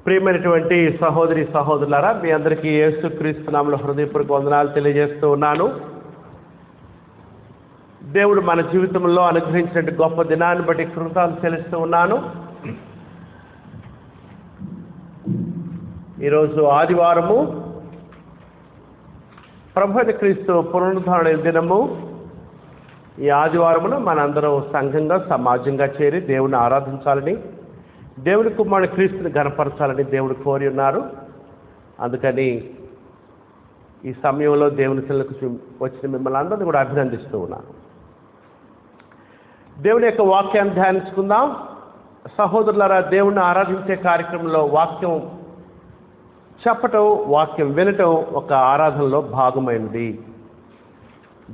ప్రియమైనటువంటి సహోదరి సహోదరులారా, మీ అందరికీ యేసుక్రీస్తు నామములో హృదయపూర్వక వందనాలు తెలియజేస్తూ ఉన్నాను. దేవుడు మన జీవితంలో అనుగ్రహించిన గొప్ప దినాన్ని బట్టి కృతజ్ఞతలు చెల్లిస్తూ ఉన్నాను. ఈరోజు ఆదివారము, ప్రభువైన క్రీస్తు పునరుద్ధరణ దినము. ఈ ఆదివారమున మనందరం సంఘంగా సమాజంగా చేరి దేవుని ఆరాధించాలని, దేవుని కుమారుని క్రీస్తుని ఘనపరచాలని దేవుడు కోరి ఉన్నారు. అందుకని ఈ సమయంలో దేవుని సెలకు వచ్చిన మిమ్మల్ని అందరినీ కూడా అభినందిస్తూ ఉన్నాను. దేవుని యొక్క వాక్యాన్ని ధ్యానించుకుందాం. సహోదరులారా, దేవుణ్ణి ఆరాధించే కార్యక్రమంలో వాక్యం చెప్పటం, వాక్యం వినటం ఒక ఆరాధనలో భాగమైనది.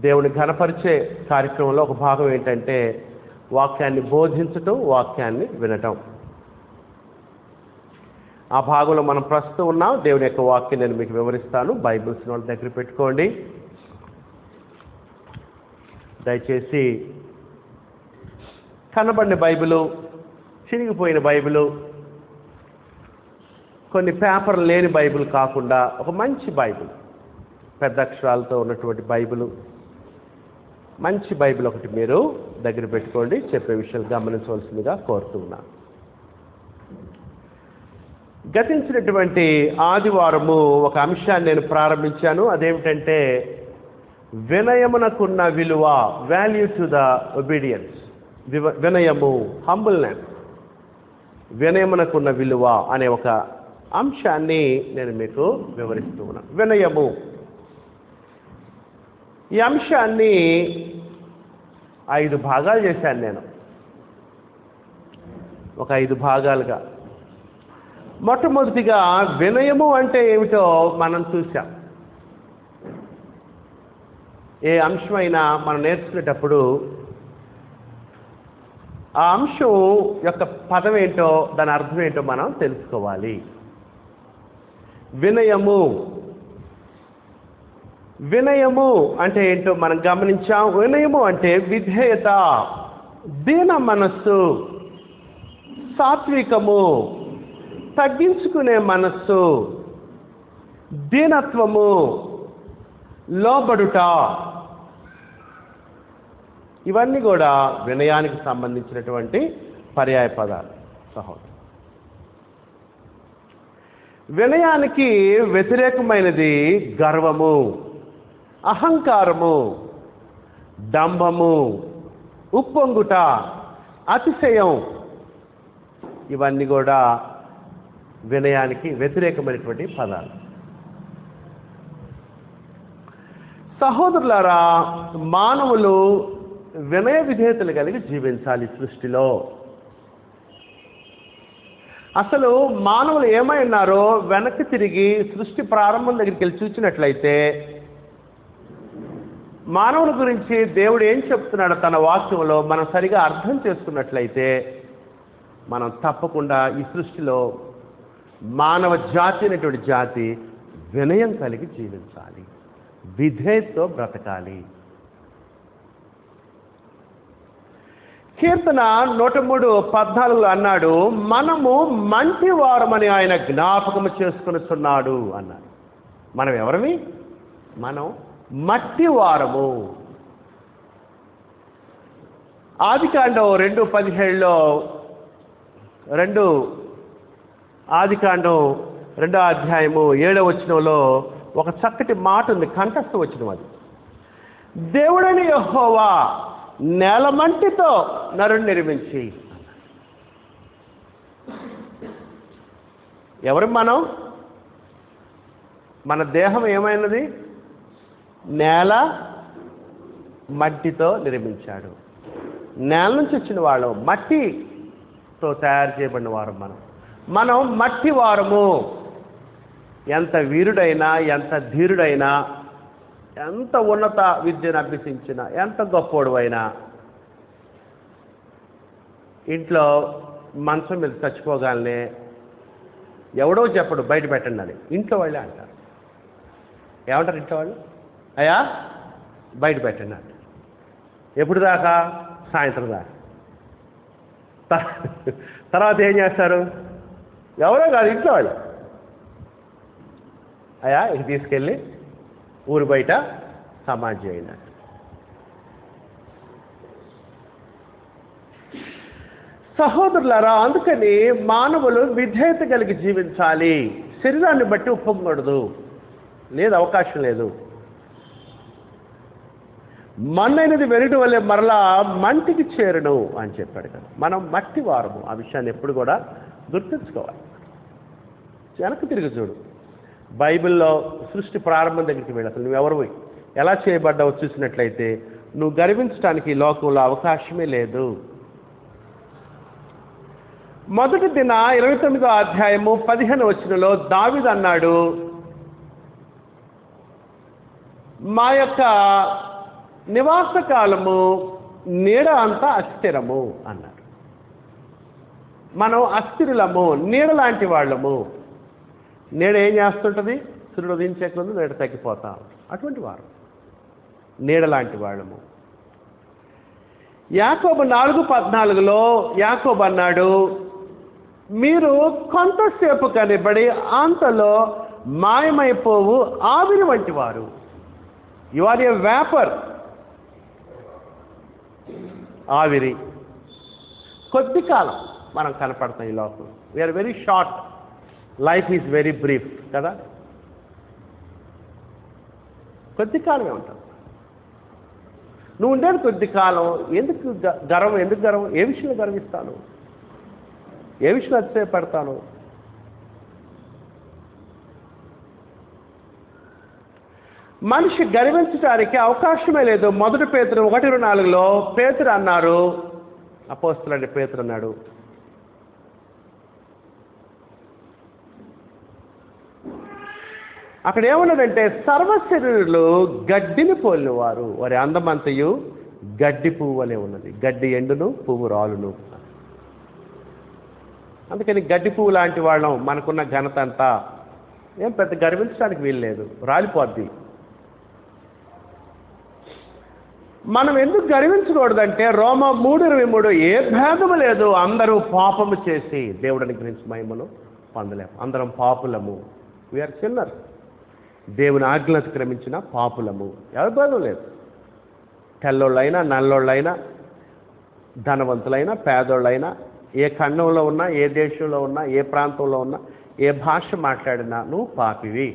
దేవుని ఘనపరిచే కార్యక్రమంలో ఒక భాగం ఏంటంటే వాక్యాన్ని బోధించటం, వాక్యాన్ని వినటం. ఆ భాగంలో మనం ప్రస్తుతం ఉన్నాం. దేవుని యొక్క వాక్యం నేను మీకు వివరిస్తాను. బైబిల్స్ వాళ్ళ దగ్గర పెట్టుకోండి. దయచేసి కనబడిన బైబిలు, చిరిగిపోయిన బైబిలు, కొన్ని పేపర్లు లేని బైబిల్ కాకుండా ఒక మంచి బైబిల్, పెద్ద అక్షరాలతో ఉన్నటువంటి బైబిలు, మంచి బైబిల్ ఒకటి మీరు దగ్గర పెట్టుకోండి. చెప్పే విషయాలు గమనించవలసిందిగా కోరుతూ ఉన్నాను. గతించినటువంటి ఆదివారము ఒక అంశాన్ని నేను ప్రారంభించాను. అదేమిటంటే వినయమునకున్న విలువ, వాల్యూ టు ద ఒబీడియన్స్. వినయము, హంబుల్నెస్, వినయమునకున్న విలువ అనే ఒక అంశాన్ని నేను మీకు వివరిస్తూ ఉన్నాను. వినయము, ఈ అంశాన్ని 5 భాగాలు చేశాను నేను, ఒక 5 భాగాలుగా. మొట్టమొదటిగా వినయము అంటే ఏమిటో మనం చూసాం. ఏ అంశమైనా మనం నేర్చుకునేటప్పుడు ఆ అంశం యొక్క పదం ఏంటో, దాని అర్థం ఏంటో మనం తెలుసుకోవాలి. వినయము, వినయము అంటే ఏంటో మనం గమనించాం. వినయము అంటే విధేయత, దీన మనస్సు, సాత్వికము, తగ్గించుకునే మనస్సు, దీనత్వము, లోబడుట, ఇవన్నీ కూడా వినయానికి సంబంధించినటువంటి పర్యాయ పదాలు. సహోదరు, వినయానికి వ్యతిరేకమైనది గర్వము, అహంకారము, డంబము, ఉప్పొంగుట, అతిశయం. ఇవన్నీ కూడా వినయానికి వ్యతిరేకమైనటువంటి పదాలు. సహోదరులారా, మానవులు వినయ విధేయతలు కలిగి జీవించాలి సృష్టిలో. అసలు మానవులు ఏమై ఉన్నారో వెనక్కి తిరిగి సృష్టి ప్రారంభం దగ్గరికి వెళ్ళి చూసినట్లయితే మానవుల గురించి దేవుడు ఏం చెప్తున్నాడో తన వాక్యంలో మనం సరిగా అర్థం చేసుకున్నట్లయితే మనం తప్పకుండా ఈ సృష్టిలో మానవ జాతి అనేటువంటి జాతి వినయం కలిగి జీవించాలి, విధేయతతో బ్రతకాలి. కీర్తన 103:14 అన్నాడు, మనము మంటి వారమని ఆయన జ్ఞాపకము చేసుకునిస్తున్నాడు అన్నాడు. మనం ఎవరమి? మనం మట్టి వారము. ఆదికాండం 2:17లో ఆదికాండం 2వ అధ్యాయము 7వ వచనంలో ఒక చక్కటి మాట ఉంది, కంఠస్థ వచనం. అది దేవుడని యెహోవా నేలమంటితో నరుని నిర్మించి. ఎవరు మనం? మన దేహం ఏమైనది? నేల మట్టితో నిర్మించాడు. నేల నుంచి వచ్చిన వాళ్ళం, మట్టితో తయారు చేయబడిన వారు మనం మట్టి వారము. ఎంత వీరుడైనా, ఎంత ధీరుడైనా, ఎంత ఉన్నత విద్యను అభ్యసించినా, ఎంత గొప్పోడు అయినా, ఇంట్లో మంచం మీద చచ్చిపోగానే ఎవడో చెప్పడు బయట పెట్టండి అని, ఇంట్లో వాళ్ళే అంటారు. ఏమంటారు ఇంట్లో వాళ్ళు? అయ్యా బయట పెట్టండి అంటారు. ఎప్పుడు దాకా? సాయంత్రం దాకా. తర్వాత ఏం చేస్తారు? ఎవరో కాదు, ఇంట్లో వాళ్ళు. అయ్యా ఇది తీసుకెళ్ళి ఊరు బయట సమాధి చేయండి. సహోదరులారా, అందుకని మానవులు విధేయత కలిగి జీవించాలి. శరీరాన్ని బట్టి ఉప్పొంగకూడదు, లేదు, అవకాశం లేదు. మన్నైనది వెనుటి వల్లే మరలా మంటికి చేరును అని చెప్పాడు కదా. మనం మట్టి వారము. ఆ విషయాన్ని ఎప్పుడు కూడా గుర్తుంచుకోవాలి. వెనక్కి తిరిగి చూడు. బైబిల్లో సృష్టి ప్రారంభం దగ్గరికి వెళ్ళి అసలు నువ్వెవరు, ఎలా చేయబడ్డావో చూసినట్లయితే నువ్వు గర్వించడానికి ఈ లోకంలో అవకాశమే లేదు. మొదటి దిన 29వ అధ్యాయము 15వ వచనంలో దావీదు అన్నాడు, మా యొక్క నివాస కాలము నీడ అంతా అస్థిరము అన్నాడు. మనం అస్థిరులము, నీడ లాంటి వాళ్ళము. నీడ ఏం చేస్తుంటుంది? సూర్యుడు ఉదయించే ముందు నీడ తగ్గిపోతాం. అటువంటి వారు నీడ లాంటి వాళ్ళము. యాకోబు 4:14లో యాకోబు అన్నాడు, మీరు కొంతసేపు కనబడి అంతలో మాయమైపోవు ఆవిరి వంటి వారు. You are a vapour. ఆవిరి. కొద్ది కాలం మనం కనపడతాం ఈ లోకం. We are very short. Life is very brief కదా. కొద్ది కాలమే ఉంటాం. నువ్వు ఉండేది కొద్ది కాలం. ఎందుకు గర్వం? ఎందుకు గర్వం? ఏ విషయంలో గర్విస్తాను? ఏ విషయంలో అతిశయపడతాను? మనిషి గర్వించడానికి అవకాశమే లేదు. మొదటి పేతురు 1:24లో పేతురు అన్నారు, అపోస్తలుడైన పేతురు అన్నాడు, అక్కడ ఏమన్నాడంటే, సర్వశరీరులు గడ్డిని పోలినవారు, వారి అందమంతయు గడ్డి పువ్వు అనే ఉన్నది. గడ్డి ఎండును, పువ్వు రాలును. అందుకని గడ్డి పువ్వు లాంటి వాళ్ళం. మనకున్న ఘనత అంతా ఏం పెద్ద గర్వించడానికి వీలు లేదు, రాలిపోద్ది. మనం ఎందుకు గర్వించకూడదంటే రోమా 3:23 ఏ భేదము లేదు, అందరూ పాపము చేసి దేవుడిని గురించి మహిమను పొందలేము. అందరం పాపులము. We are sinners. దేవుని ఆజ్ఞలు అతిక్రమించిన పాపులము. ఎవరి భేదం లేదు. తెల్లోళ్ళైనా, నల్లోళ్ళైనా, ధనవంతులైనా, పేదోళ్ళైనా, ఏ ఖండంలో ఉన్నా, ఏ దేశంలో ఉన్నా, ఏ ప్రాంతంలో ఉన్నా, ఏ భాష మాట్లాడినా నువ్వు పాపివి.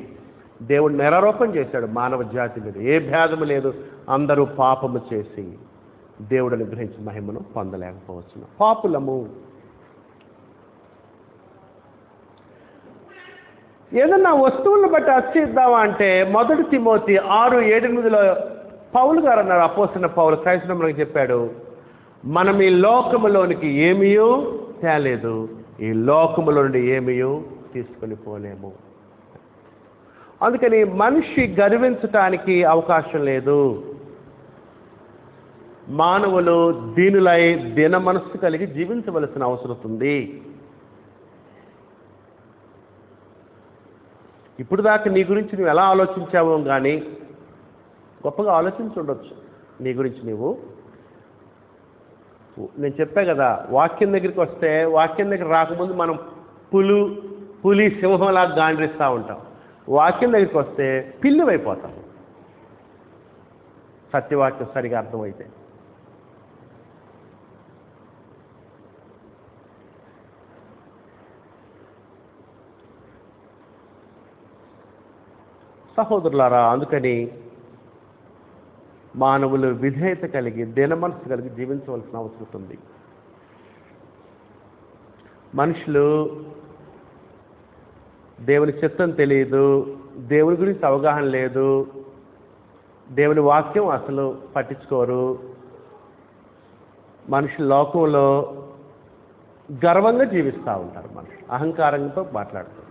దేవుడు నిరారోపణ చేశాడు మానవ జాతి మీద. ఏ భేదము లేదు, అందరూ పాపము చేసి దేవుడిని గ్రహించి మహిమను పొందలేకపోవచ్చు. పాపులము. ఏదన్నా వస్తువులను బట్టి అతిశయిద్దామా అంటే మొదటి తిమోతి 6:7-8లో పౌలు గారు అన్నారు, అపోస్తలుడైన పౌలు క్రైస్తవులకు చెప్పాడు, మనం ఈ లోకములోనికి ఏమీయూ తేలేదు, ఈ లోకములో నుండి ఏమీయూ తీసుకొని పోలేము. అందుకని మనిషి గర్వించటానికి అవకాశం లేదు. మానవులు దీనులై దీన మనస్సు కలిగి జీవించవలసిన అవసరం ఉంది. ఇప్పుడు దాకా నీ గురించి నువ్వు ఎలా ఆలోచించావో కానీ గొప్పగా ఆలోచించి ఉండొచ్చు. నీ గురించి నువ్వు, నేను చెప్పా కదా, వాక్యం దగ్గరికి వస్తే, వాక్యం దగ్గర రాకముందు మనం పులి సింహంలాగా గాండ్రిస్తూ ఉంటాం. వాక్యం దగ్గరికి వస్తే పిల్లివైపోతాం. సత్యవాక్యం సరిగా అర్థమైతే. సహోదరులారా, అందుకని మానవులు విధేయత కలిగి దీన మనసు కలిగి జీవించవలసిన అవసరం ఉంది. మనుషులు దేవుని చిత్తం తెలియదు, దేవుని గురించి అవగాహన లేదు, దేవుని వాక్యం అసలు పట్టించుకోరు. మనుషులు లోకంలో గర్వంగా జీవిస్తూ ఉంటారు. మనుషులు అహంకారంతో మాట్లాడుతారు.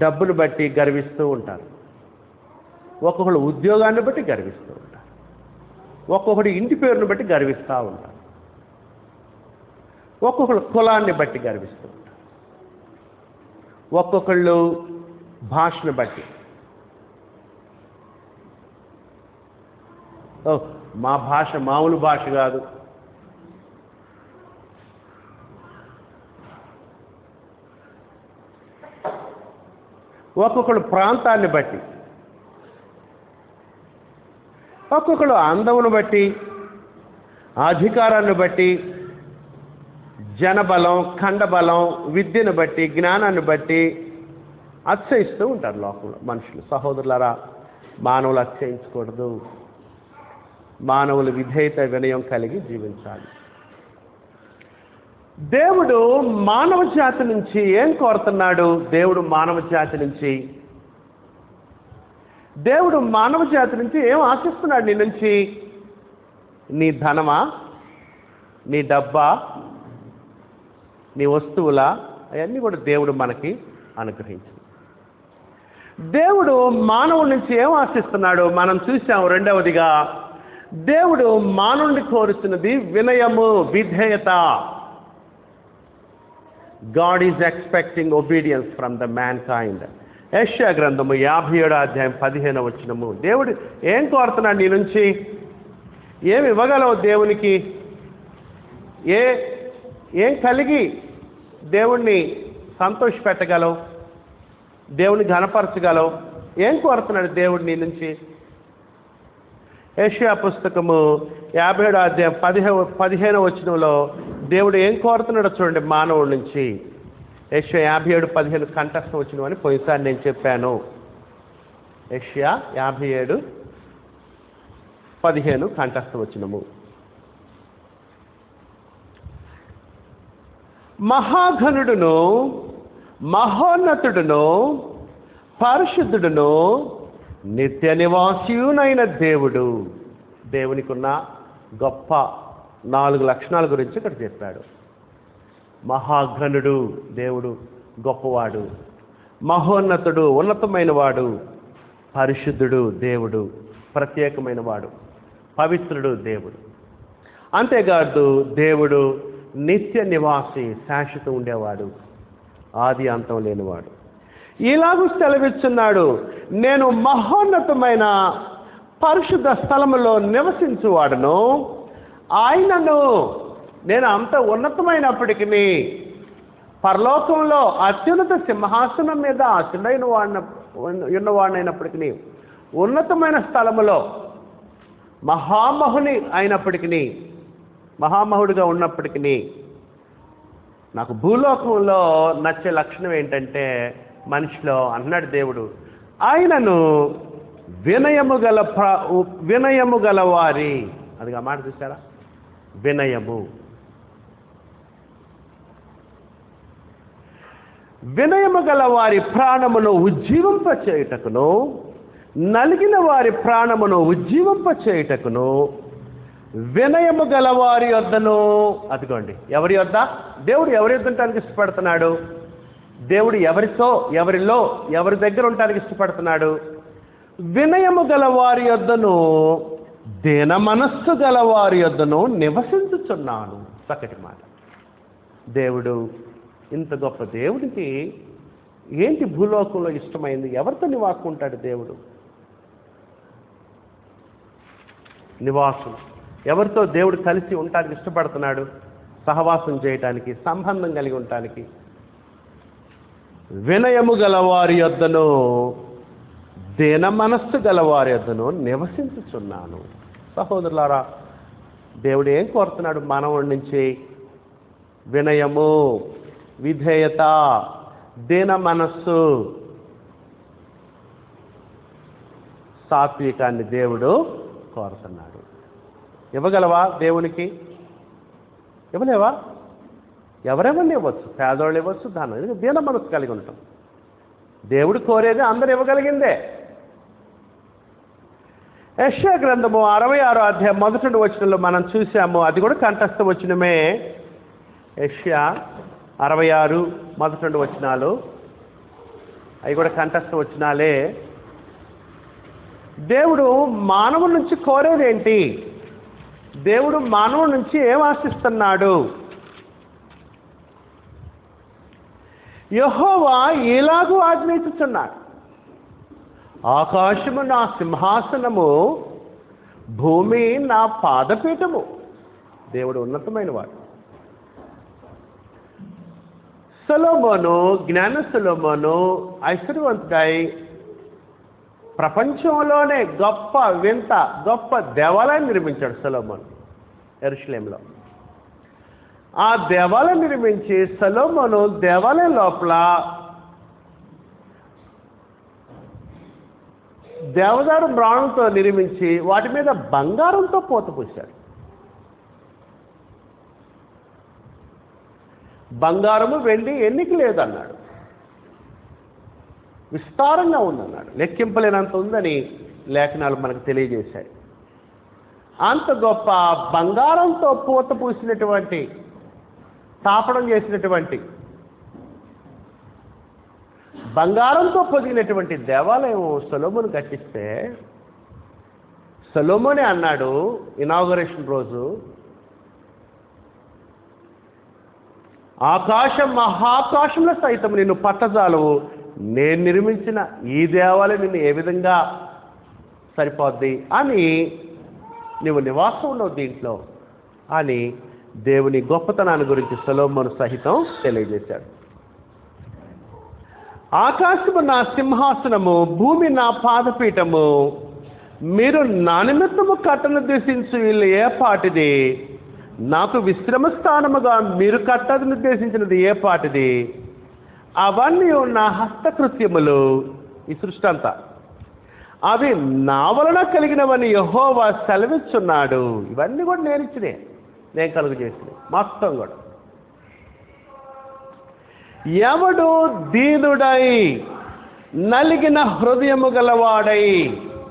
డబ్బును బట్టి గర్విస్తూ ఉంటారు. ఒక్కొక్కడు ఉద్యోగాన్ని బట్టి గర్విస్తూ ఉంటారు. ఒక్కొక్కడు ఇంటి పేరును బట్టి గర్విస్తూ ఉంటారు. ఒక్కొక్కడు కులాన్ని బట్టి గర్విస్తూ ఉంటారు. ఒక్కొక్కళ్ళు భాషను బట్టి, మా భాష మామూలు భాష కాదు, ఒక్కొక్కడు ప్రాంతాన్ని బట్టి, ఒక్కొక్కడు అందమును బట్టి, అధికారాన్ని బట్టి, జనబలం, ఖండబలం, విద్యను బట్టి, జ్ఞానాన్ని బట్టి అతిశయిస్తూ ఉంటారు లోకంలో మనుషులు. సహోదరులారా, మానవులు అతిశయించకూడదు. మానవులు విధేయత, వినయం కలిగి జీవించాలి. దేవుడు మానవ జాతి నుంచి ఏం కోరుతున్నాడు? దేవుడు మానవ జాతి నుంచి ఏం ఆశిస్తున్నాడు? నీ నుంచి నీ ధనమా, నీ డబ్బా, నీ వస్తువులా? అవన్నీ కూడా దేవుడు మనకి అనుగ్రహించింది. దేవుడు మానవుడి నుంచి ఏం ఆశిస్తున్నాడు మనం చూసాం. రెండవదిగా, దేవుడు మానవుడిని కోరుతున్నది వినయము, విధేయత. God is expecting obedience from the man kind. యెషయా గ్రంథము 57:15 దేవుడు ఏం కోరుతున్నాడు నీ నుంచి? ఏమి ఇవ్వగలవు దేవునికి? ఏం కలిగి దేవుణ్ణి సంతోషపెట్టగలవు? దేవుని ఘనపరచగలవు? ఏం కోరుతున్నాడు దేవుడు నీ నుంచి? యెషయా పుస్తకము 57:15 దేవుడు ఏం కోరుతున్నాడో చూడండి మానవుడి నుంచి. యెషయా 57:15 కంఠస్థ వచనం అని పోయినసారి నేను చెప్పాను. యెషయా 57:15 కంఠస్థ వచనము. మహాఘనుడును, మహోన్నతుడును, పరిశుద్ధుడును, నిత్య నివాసియునైన దేవుడు. దేవునికి ఉన్న గొప్ప 4 లక్షణాల గురించి ఇక్కడ చెప్పాడు. మహాఘనుడు, దేవుడు గొప్పవాడు. మహోన్నతుడు, ఉన్నతమైన వాడు. పరిశుద్ధుడు, దేవుడు ప్రత్యేకమైన వాడు. పవిత్రుడు, దేవుడు. అంతేకాదు దేవుడు నిత్య నివాసి, శాశ్వతం ఉండేవాడు, ఆది అంతం లేనివాడు. ఇలాగూ సెలవిస్తున్నాడు, నేను మహోన్నతమైన పరిశుద్ధ స్థలములో నివసించువాడును. ఆయనను, నేను అంత ఉన్నతమైనప్పటికీ, పరలోకంలో అత్యున్నత సింహాసనం మీద ఆశుడైన ఉన్నవాడినైనప్పటికీ, ఉన్నతమైన స్థలములో మహామహుని అయినప్పటికీ, మహామహుడిగా ఉన్నప్పటికీ, నాకు భూలోకంలో నచ్చే లక్షణం ఏంటంటే, మనిషిలో అన్నాడు దేవుడు, ఆయనను వినయము గల వారి, అది ఆ మాట చూసారా? వినయము గల వారి ప్రాణమును ఉజ్జీవింపచేయుటకును, నలిగిన వారి ప్రాణమును ఉజ్జీవింపచేయుటకును, వినయము గల వారి యొద్దను. అదిగోండి, ఎవరి యొద్ద? దేవుడు ఎవరి యొద్ద ఉండటానికి ఇష్టపడుతున్నాడు? దేవుడు ఎవరిలో ఎవరి దగ్గర ఉండటానికి ఇష్టపడుతున్నాడు? వినయము గల వారి యొద్దను, దీన మనస్సు గల వారి యొద్దను నివసించుచున్నాను. చక్కటి మాట. దేవుడు, ఇంత గొప్ప దేవుడికి ఏంటి భూలోకంలో ఇష్టమైంది? ఎవరితో నివాసుకుంటాడు దేవుడు? నివాసం ఎవరితో దేవుడు కలిసి ఉండటానికి ఇష్టపడుతున్నాడు? సహవాసం చేయటానికి, సంబంధం కలిగి ఉండటానికి. వినయము గలవారి యొద్దను, దీన మనస్సు గలవారి యొద్దను నివసించుచున్నాను. సహోదరులారా, దేవుడు ఏం కోరుతున్నాడు మానవుడి నుంచి? వినయము, విధేయత, దీన మనస్సు, సాత్వికాన్ని దేవుడు కోరుతున్నాడు. ఇవ్వగలవా దేవునికి? ఇవ్వలేవా? ఎవరెవరిని ఇవ్వచ్చు, పేదవాళ్ళు ఇవ్వచ్చు, దాని దీన మనస్సు కలిగి ఉంటాం. దేవుడు కోరేది అందరు ఇవ్వగలిగిందే. యెషయా గ్రంథము 66:1 మనం చూసాము. అది కూడా కంఠస్థ వచనమే. యెషయా 66:1 అవి కూడా కంఠస్థ వచనాలే. దేవుడు మానవుడి నుంచి కోరేది ఏంటి? దేవుడు మానవుడి నుంచి ఏం ఆశిస్తున్నాడు? యెహోవా ఇలాగూ ఆజ్ఞయించుచున్నాడు, ఆకాశము నా సింహాసనము, భూమి నా పాదపీఠము. దేవుడు ఉన్నతమైన వాడు. సొలొమోను, జ్ఞాన సొలొమోను ఐశ్వర్యవంతుడై ప్రపంచంలోనే గొప్ప వింత గొప్ప దేవాలయం నిర్మించాడు సొలొమోను యెరూషలేములో. ఆ దేవాలయం నిర్మించి సొలొమోను దేవాలయం లోపల దేవదారు మ్రాణంతో నిర్మించి వాటి మీద బంగారంతో పోత పూశాడు. బంగారము వెండి ఎన్నిక లేదన్నాడు, విస్తారంగా ఉందన్నాడు, లెక్కింపలేనంత ఉందని లేఖనాలు మనకు తెలియజేశాయి. అంత గొప్ప బంగారంతో పూత పూసినటువంటి, తాపడం చేసినటువంటి, బంగారంతో పొదిగినటువంటి దేవాలయం సొలొమోను కట్టిస్తే సొలొమోనే అన్నాడు ఇనాగరేషన్ రోజు, ఆకాశం మహాకాశంలో సైతం నిన్ను పట్టజాలవు, నేను నిర్మించిన ఈ దేవాలయం నిన్ను ఏ విధంగా సరిపోద్ది అని, నువ్వు నివాసం ఉండవు దీంట్లో అని దేవుని గొప్పతనాన్ని గురించి సొలొమోను సహితం తెలియజేశాడు. ఆకాశము నా సింహాసనము, భూమి నా పాదపీఠము, మీరు నా నిమిత్తము కట్టనుద్దేశించు ఇల్లు ఏ పాటిది, నాకు విశ్రమ స్థానముగా మీరు కట్టనుద్దేశించినది ఏ పాటిది, అవన్నీ నా హస్తకృత్యములు, ఈ సృష్టి అంతా అవి నా వలన కలిగినవని యెహోవా సెలవిచ్చున్నాడు. ఇవన్నీ కూడా నేను ఇచ్చినే, నేను కలుగు చేసినవి మొత్తం కూడా. ఎవడు దీనుడై నలిగిన హృదయము గలవాడై,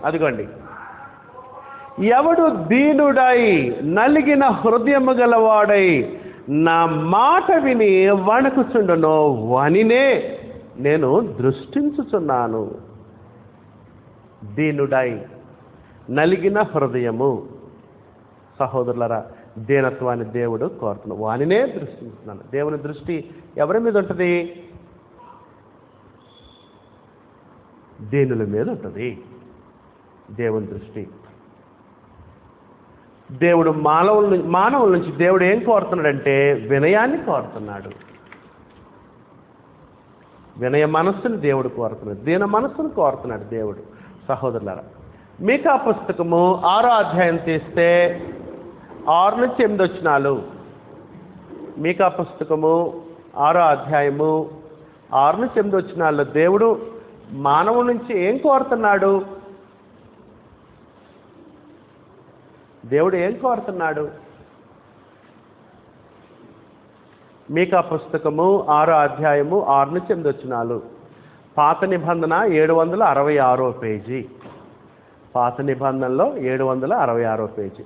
అదిగోండి, ఎవడు దీనుడై నలిగిన హృదయము గలవాడై నా మాట విని వణకుచుండునో వానినే నేను దృష్టించుచున్నాను. దీనుడై నలిగిన హృదయము, సహోదరులరా, దీనత్వాన్ని దేవుడు కోరుతున్నాడు, వానినే దృష్టిస్తున్నాను. దేవుని దృష్టి ఎవరి మీద ఉంటుంది? దీనుల మీద ఉంటుంది దేవుని దృష్టి. దేవుడు మానవుల నుంచి దేవుడు ఏం కోరుతున్నాడంటే వినయాన్ని కోరుతున్నాడు. వినయ మనస్సును దేవుడు కోరుతున్నాడు, దీన మనస్సును కోరుతున్నాడు దేవుడు. సహోదరులారా, మీకా పుస్తకము 6వ అధ్యాయం తీస్తే 6 నుంచి 8 వచనాలు. మీకా పుస్తకము 6వ అధ్యాయము 6 నుంచి 8 వచనాల్లో దేవుడు మానవుల నుంచి ఏం కోరుతున్నాడు? దేవుడు ఏం కోరుతున్నాడు? మీకా పుస్తకము 6వ అధ్యాయము 6 నుంచి 8 వచనాలు. పాత నిబంధన 766వ పేజీ. పాత నిబంధనలో 766వ పేజీ.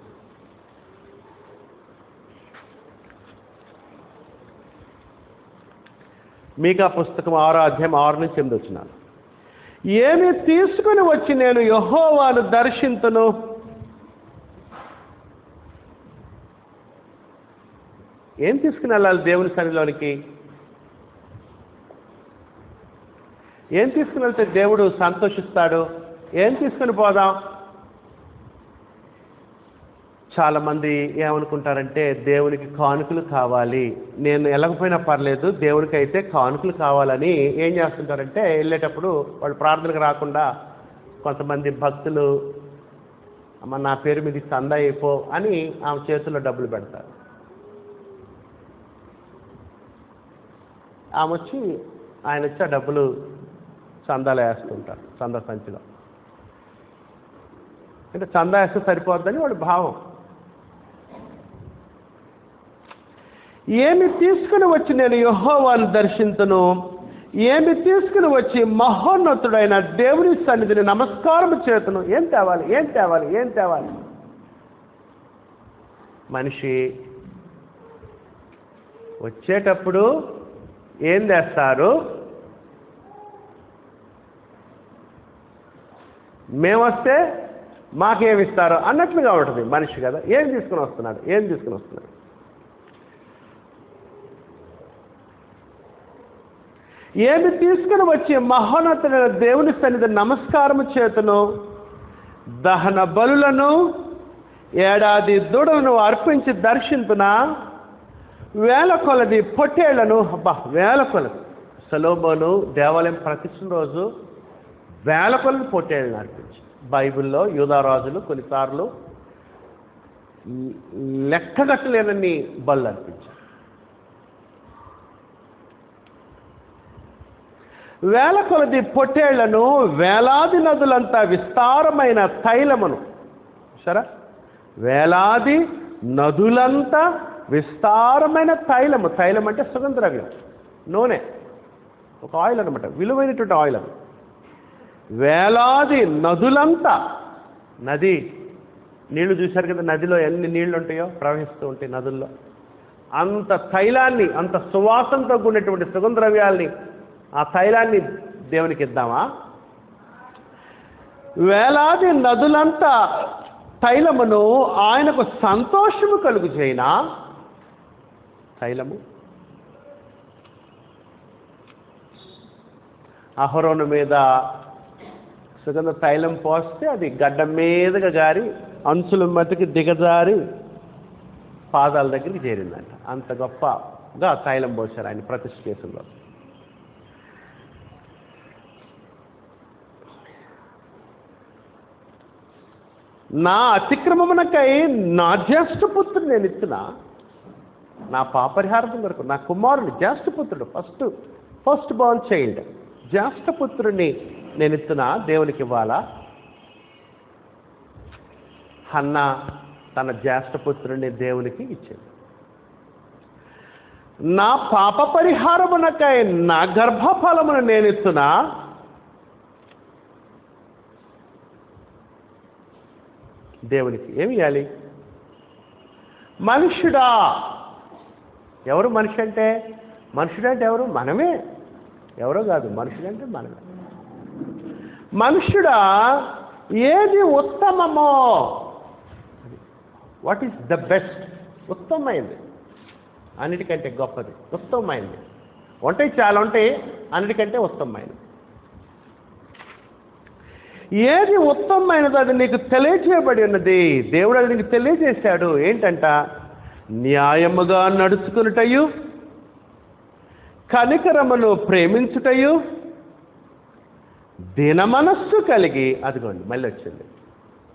మీకా పుస్తకం 6వ అధ్యాయం 6 నుంచి 8 వచనాలు. ఏమి తీసుకుని వచ్చి నేను యెహోవాను దర్శింతును, ఏం తీసుకుని వెళ్ళాలి దేవుని సన్నిధిలోనికి? ఏం తీసుకుని వెళ్తే దేవుడు సంతోషిస్తాడు? ఏం తీసుకుని పోదాం? చాలామంది ఏమనుకుంటారంటే దేవునికి కానుకలు కావాలి, నేను వెళ్ళకపోయినా పర్లేదు దేవునికి అయితే కానుకలు కావాలని ఏం చేస్తుంటారంటే వెళ్ళేటప్పుడు వాళ్ళు ప్రార్థనకు రాకుండా కొంతమంది భక్తులు అమ్మ నా పేరు మీద చందా అయిపో అని ఆమె చేతుల్లో డబ్బులు పెడతారు. ఆమె వచ్చి ఆయన వచ్చి ఆ డబ్బులు చందాలు వేస్తుంటారు, చందా సంచిలో. అంటే చందా వేస్తే సరిపోద్దని వాడి భావం. ఏమి తీసుకుని వచ్చి నేను యెహోవాను దర్శించును, ఏమి తీసుకుని వచ్చి మహోన్నతుడైన దేవుని సన్నిధిని నమస్కారం చేతును. ఏం తేవాలి? ఏం తేవాలి? ఏం తేవాలి? మనిషి వచ్చేటప్పుడు ఏం తెస్తారు? మేమొస్తే మాకేమిస్తారు అన్నట్లుగా ఉంటుంది మనిషి కదా. ఏం తీసుకుని వస్తున్నాడు? ఏం తీసుకుని వస్తున్నాడు? ఏమి తీసుకుని వచ్చి మహోన్నతుడైన దేవుని సన్నిధి నమస్కారము చేతును, దహన బలులను 7 దూడలను అర్పించి దర్శింపున, వేల కొలది పొట్టేళ్లను, వేల కొలది. సొలొమోను దేవాలయం ప్రతిష్ఠ రోజు వేల కొలది పొట్టేళ్లను అర్పించారు. బైబిల్లో యూదారాజులు కొన్నిసార్లు లెక్కగట్టలేనన్ని బళ్ళు అర్పించారు. వేల కొలది పొట్టేళ్లను, వేలాది నదులంతా విస్తారమైన తైలమును. సరే, వేలాది నదులంతా విస్తారమైన తైలము. తైలం అంటే సుగంధద్రవ్యం, నూనె, ఒక ఆయిల్ అనమాట, విలువైనటువంటి ఆయిల్. అది వేలాది నదులంతా. నది నీళ్లు చూశారు కదా, నదిలో ఎన్ని నీళ్లు ఉంటాయో ప్రవహిస్తూ ఉంటాయి నదుల్లో. అంత తైలాన్ని, అంత సువాసనతో కూడినటువంటి సుగంధద్రవ్యాల్ని, ఆ తైలాన్ని దేవునికి ఇద్దామా? వేలాది నదులంతా తైలమును ఆయనకు సంతోషము కలుగు చేయనా? తైలము అహరోను మీద సుగంధ తైలం పోస్తే అది గడ్డ మీదగా జారి అంచుల మధ్యకి దిగజారి పాదాల దగ్గరికి చేరిందంట. అంత గొప్పగా తైలం పోశారు ఆయన ప్రతిష్ఠ కేసుల్లో. నా అతిక్రమమునకై నా జ్యేష్ఠపుత్రుడు నేను ఇచ్చిన, నా పాపరిహారం కొరకు నా కుమారుడు జ్యేష్ఠపుత్రుడు, ఫస్ట్ బార్న్ చైల్డ్, జ్యేష్ఠపుత్రుడిని నేను ఇస్తున్నా, దేవునికి ఇవ్వాలా? హన్నా తన జ్యేష్ఠపుత్రుడిని దేవునికి ఇచ్చింది. నా పాప పరిహారమునకై నా గర్భఫలమును నేను ఇస్తున్నా, దేవునికి ఏమి ఇవ్వాలి? మనుష్యుడా. ఎవరు మనిషి అంటే? మనుషుడంటే ఎవరు? మనమే. ఎవరో కాదు, మనుషుడంటే మనమే. మనుష్యుడా, ఏది ఉత్తమమో, వాట్ ఈస్ ద బెస్ట్, ఉత్తమమైంది, అన్నిటికంటే గొప్పది, ఉత్తమమైంది. ఉంటాయి, చాలా ఉంటాయి, అన్నిటికంటే ఉత్తమమైనది ఏది ఉత్తమమైనది అది నీకు తెలియజేయబడి ఉన్నది. దేవుడు అది నీకు తెలియజేశాడు. ఏంటంట? న్యాయముగా నడుచుకునుటయు, కనికరమును ప్రేమించుటయు, దినమనస్సు కలిగి. అదిగోండి మళ్ళీ వచ్చింది,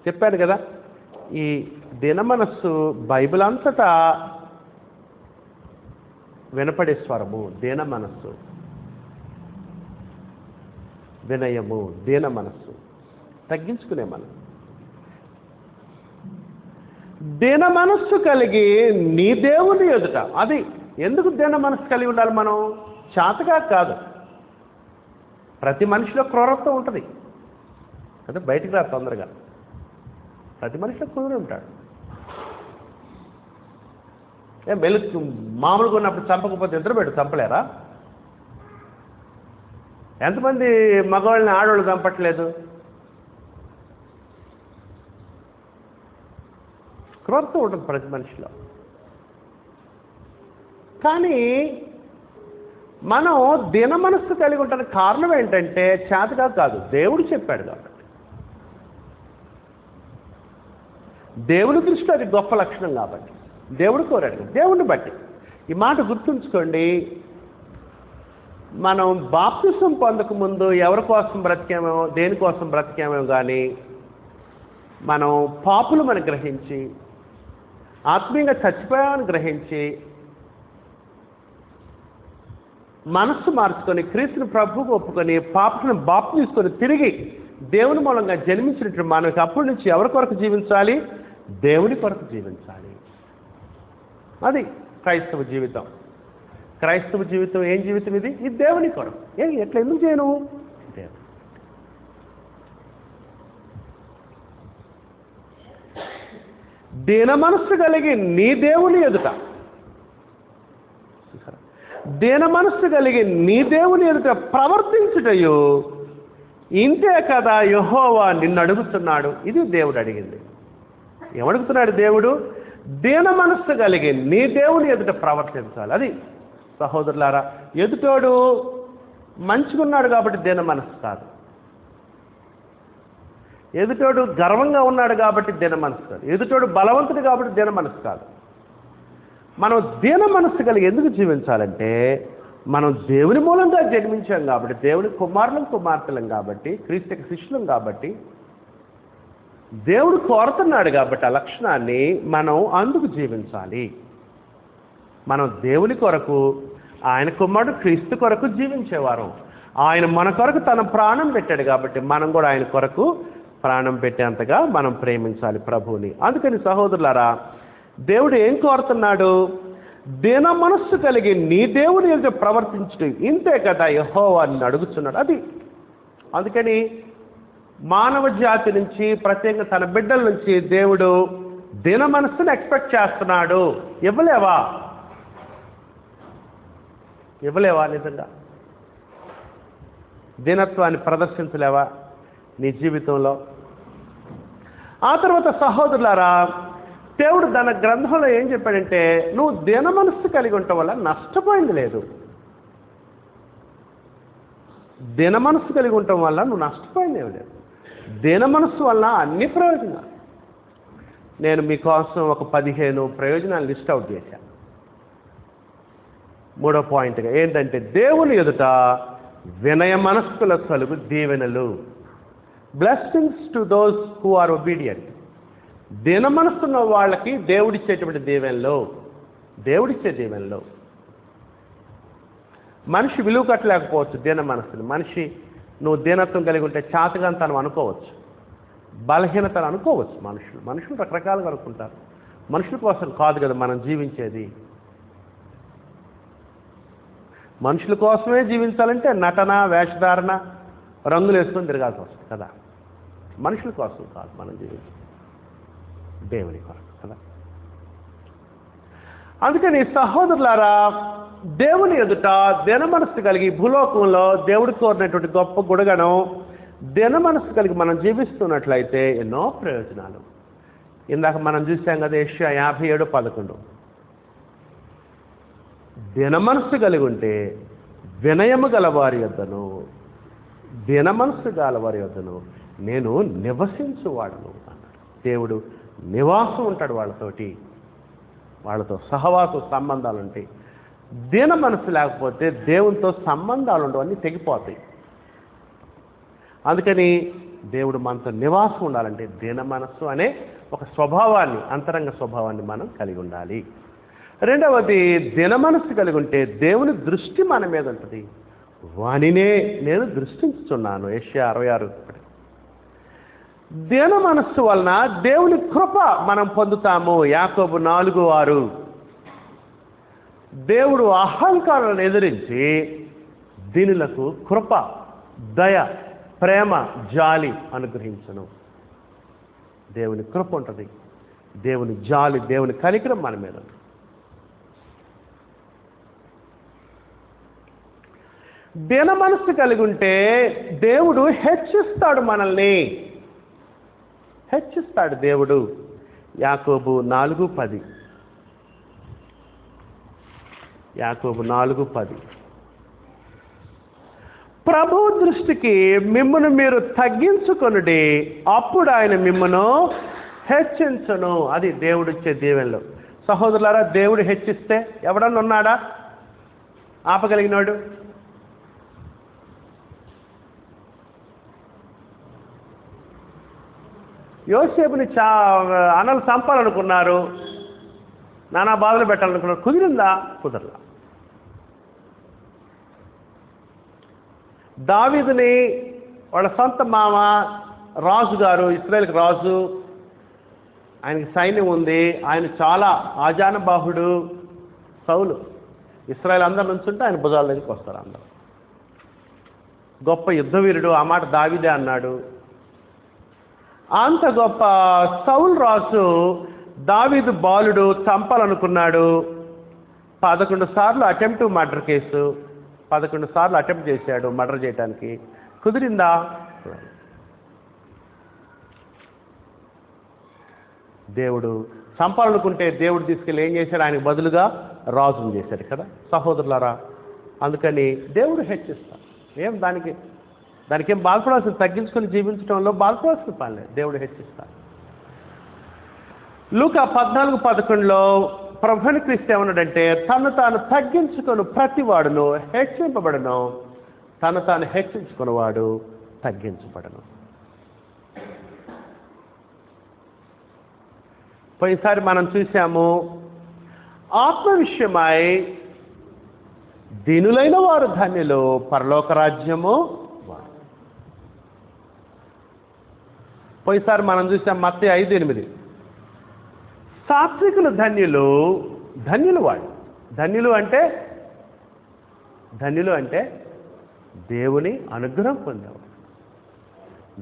చెప్పాను కదా. ఈ దినమనస్సు బైబిల్ అంతటా వినపడే స్వరము దీనమనస్సు, వినయము, దీనమనస్సు, తగ్గించుకునే మనం. దీన మనస్సు కలిగి నీ దేవుని ఎదుట. అది ఎందుకు దీన మనస్సు కలిగి ఉండాలి మనం? చేతగా కాదు. ప్రతి మనిషిలో క్రూరత్వం ఉంటుంది, అదే బయటికి రాదు తొందరగా. ప్రతి మనిషిలో క్రూరు ఉంటాడు. మామూలుగా ఉన్నప్పుడు చంపకపోతే నిద్రపెట్టు, చంపలేరా? ఎంతమంది మగవాళ్ళని ఆడవాళ్ళు చంపట్లేదు? క్రూరత్వం ఉంటుంది ప్రతి మనిషిలో. కానీ మనం దీన మనస్సు కలిగి ఉండడానికి కారణం ఏంటంటే చేతగా కాదు, దేవుడు చెప్పాడు కాబట్టి. దేవుని దృష్టిలో అది గొప్ప లక్షణం కాబట్టి దేవుడు కోరాడు, దేవుడిని బట్టి. ఈ మాట గుర్తుంచుకోండి. మనం బాప్తిసం పొందక ముందు ఎవరి కోసం బ్రతికామో, దేనికోసం బ్రతికామో కానీ మనం పాపులమని గ్రహించి, ఆత్మీయంగా చచ్చిపోయామని గ్రహించి, మనస్సు మార్చుకొని క్రీస్తుని ప్రభువుకు ఒప్పుకొని పాపను బాప్తి తీసుకొని తిరిగి దేవుని మూలంగా జన్మించినట్టు మనకి అప్పటి నుంచి ఎవరి కొరకు జీవించాలి? దేవుని కొరకు జీవించాలి. అది క్రైస్తవ జీవితం. క్రైస్తవ జీవితం ఏం జీవితం ఇది? ఇది దేవుని కొరకు. ఎట్లా ఎందుకు చేయను? దేవుడు. దీన మనస్సు కలిగి నీ దేవుని ఎదుట, దీన మనస్సు కలిగి నీ దేవుని ఎదుట ప్రవర్తించుటయు, ఇంతే కదా యెహోవా నిన్ను అడుగుతున్నాడు. ఇది దేవుడు అడిగింది. ఏమడుగుతున్నాడు దేవుడు? దీన మనస్సు కలిగి నీ దేవుని ఎదుట ప్రవర్తించాలి. అది సహోదరులారా, ఎదుటోడు మంచిగున్నాడు కాబట్టి దీన మనస్సు కాదు, ఎదుటోడు గర్వంగా ఉన్నాడు కాబట్టి దీన మనస్సు కాదు, ఎదుటోడు బలవంతుడు కాబట్టి దీన మనస్సు కాదు. మనం దీన మనస్సు కలిగి ఎందుకు జీవించాలంటే మనం దేవుని మూలంగా జన్మించాం కాబట్టి, దేవుని కుమారులం కుమార్తెలం కాబట్టి, క్రీస్తుకి శిష్యులం కాబట్టి, దేవుడు కోరుతున్నాడు కాబట్టి ఆ లక్షణాన్ని మనం అందుకు జీవించాలి. మనం దేవుని కొరకు, ఆయన కుమారుడు క్రీస్తు కొరకు జీవించేవారు. ఆయన మన కొరకు తన ప్రాణం పెట్టాడు కాబట్టి మనం కూడా ఆయన కొరకు ప్రాణం పెట్టేంతగా మనం ప్రేమించాలి ప్రభువుని. అందుకని సహోదరులారా, దేవుడు ఏం కోరుతున్నాడు? దీన మనస్సు కలిగి నీ దేవుని ఎదుట ప్రవర్తించడం ఇంతే కదా యెహోవా అని అడుగుతున్నాడు. అది అందుకని మానవ జాతి నుంచి, ప్రత్యేకంగా తన బిడ్డల నుంచి దేవుడు దీన మనస్సును ఎక్స్పెక్ట్ చేస్తున్నాడు. ఇవ్వలేవా నిజంగా? దీనత్వాన్ని ప్రదర్శించలేవా నీ జీవితంలో? ఆ తర్వాత సహోదరులారా, దేవుడు తన గ్రంథంలో ఏం చెప్పాడంటే, నువ్వు దీన మనస్సు కలిగి ఉండటం వల్ల నష్టపోయింది లేదు. దీన మనస్సు కలిగి ఉండటం వల్ల నువ్వు నష్టపోయింది ఏమి లేదు. దీన మనస్సు వల్ల అన్ని ప్రయోజనాలు. నేను మీకోసం ఒక 15 ప్రయోజనాలు లిస్ట్ అవుట్ చేశాను. 3వ పాయింట్గా ఏంటంటే, దేవుని ఎదుట వినయ మనస్కుల కలుగు దీవెనలు. Blessings to those who are obedient. దీన మనస్సున్న వాళ్ళకి దేవుడిచ్చేటువంటి దేవుడిచ్చే దీవెనలు. మనిషి విలువ కట్టలేకపోవచ్చు దీన మనస్సుని. మనిషి నువ్వు దీనత్వం కలిగి ఉంటే చాతగాంతనం అనుకోవచ్చు, బలహీనతను అనుకోవచ్చు. మనుషులు రకరకాలుగా అనుకుంటారు. మనుషుల కోసం కాదు కదా మనం జీవించేది. మనుషుల కోసమే జీవించాలంటే నటన, వేషధారణ, రంగులు వేసుకొని తిరగాల్సి వస్తుంది కదా. మనుషుల కోసం కాదు మనం జీవించాలి, దేవుని కొరకు కదా. అందుకని సహోదరులారా, దేవుని ఎదుట దీన మనస్సు కలిగి భూలోకంలో దేవుడు కోరినటువంటి గొప్ప గుణగణం దీన మనస్సు కలిగి మనం జీవిస్తున్నట్లయితే ఎన్నో ప్రయోజనాలు. ఇందాక మనం చూసాం కదా, యెషయా 57:11. దీన మనస్సు కలిగి ఉంటే వినయము గల వారి యొద్దను, దీన మనస్సు గల వారి యొద్దను నేను నివసించువాడను అన్నాడు. దేవుడు నివాసం ఉంటాడు వాళ్ళతో సహవాస సంబంధాలు ఉంటాయి. దీన మనస్సు లేకపోతే దేవునితో సంబంధాలు ఉండవు, అన్నీ తెగిపోతాయి. అందుకని దేవుడు మనతో నివాసం ఉండాలంటే దీన మనస్సు అనే ఒక స్వభావాన్ని, అంతరంగ స్వభావాన్ని మనం కలిగి ఉండాలి. రెండవది, దీన మనస్సు కలిగి ఉంటే దేవుని దృష్టి మన మీద ఉంటుంది. వానినే నేను దృష్టించుచున్నాను. యెషయా 66:1. దీన మనస్సు వలన దేవుని కృప మనం పొందుతాము. యాకోబు 4:6. దేవుడు అహంకారాలను ఎదిరించి దీనులకు కృప, దయ, ప్రేమ, జాలి అనుగ్రహించను. దేవుని కృప ఉంటుంది, దేవుని జాలి, దేవుని కనికరం మన మీద. దీన మనస్సు కలిగి ఉంటే దేవుడు హెచ్చిస్తాడు, మనల్ని హెచ్చిస్తాడు దేవుడు. యాకోబు 4:10. యాకోబు 4:10. ప్రభు దృష్టికి మిమ్మును మీరు తగ్గించుకొనుడి, అప్పుడు ఆయన మిమ్మును హెచ్చించును. అది దేవుడిచ్చే దీవెనలు. సహోదరులారా, దేవుడు హెచ్చిస్తే ఎవడన్నా ఉన్నాడా ఆపగలిగినాడు? యోసేపుని అనలు చంపాలనుకున్నారు, నానా బాధలు పెట్టాలనుకున్నారు. కుదిరిందా? కుదరలా. దావీదుని వాళ్ళ సొంత మామ రాజుగారు, ఇశ్రాయేలుకి రాజు, ఆయనకి సైన్యం ఉంది, ఆయన చాలా ఆజానుబాహుడు. సౌలు ఇశ్రాయేలు అందరి నుంచి ఉంటే ఆయన భుజాల దగ్గరికి వస్తారు అందరూ. గొప్ప యుద్ధవీరుడు, ఆ మాట దావీదే అన్నాడు. అంత గొప్ప సౌలు రాజు దావీదు బాలుడు చంపాలనుకున్నాడు. 11 సార్లు అటెంప్ట్ మర్డర్ కేసు, 11 సార్లు అటెంప్ట్ చేశాడు మర్డర్ చేయడానికి. కుదిరిందా? దేవుడు చంపాలనుకుంటే దేవుడు తీసుకెళ్ళి ఏం చేశాడు? ఆయనకు బదులుగా రాజును చేశాడు కదా సహోదరులారా. అందుకని దేవుడు హెచ్చిస్తాడు. దానికి ఏం బాధపడాల్సిన, తగ్గించుకొని జీవించడంలో బాధపడాల్సిన పని లేదు. దేవుడు హెచ్చిస్తాడు. లూకా 14:11 ప్రభుని క్రీస్తు ఏమన్నాడంటే, తను తాను తగ్గించుకొని ప్రతివాడును హెచ్చింపబడను, తను తాను హెచ్చించుకున్నవాడు తగ్గించబడను. పోయినసారి మనం చూసాము, ఆత్మ విషయమై దీనులైన వారు ధన్యులు, పరలోక రాజ్యము వారు. పోయినసారి మనం చూసాం మత్తయి 5:8, సాత్వికులు ధన్యులు, ధన్యులు వాడు. ధన్యులు అంటే దేవుని అనుగ్రహం పొందేవాడు.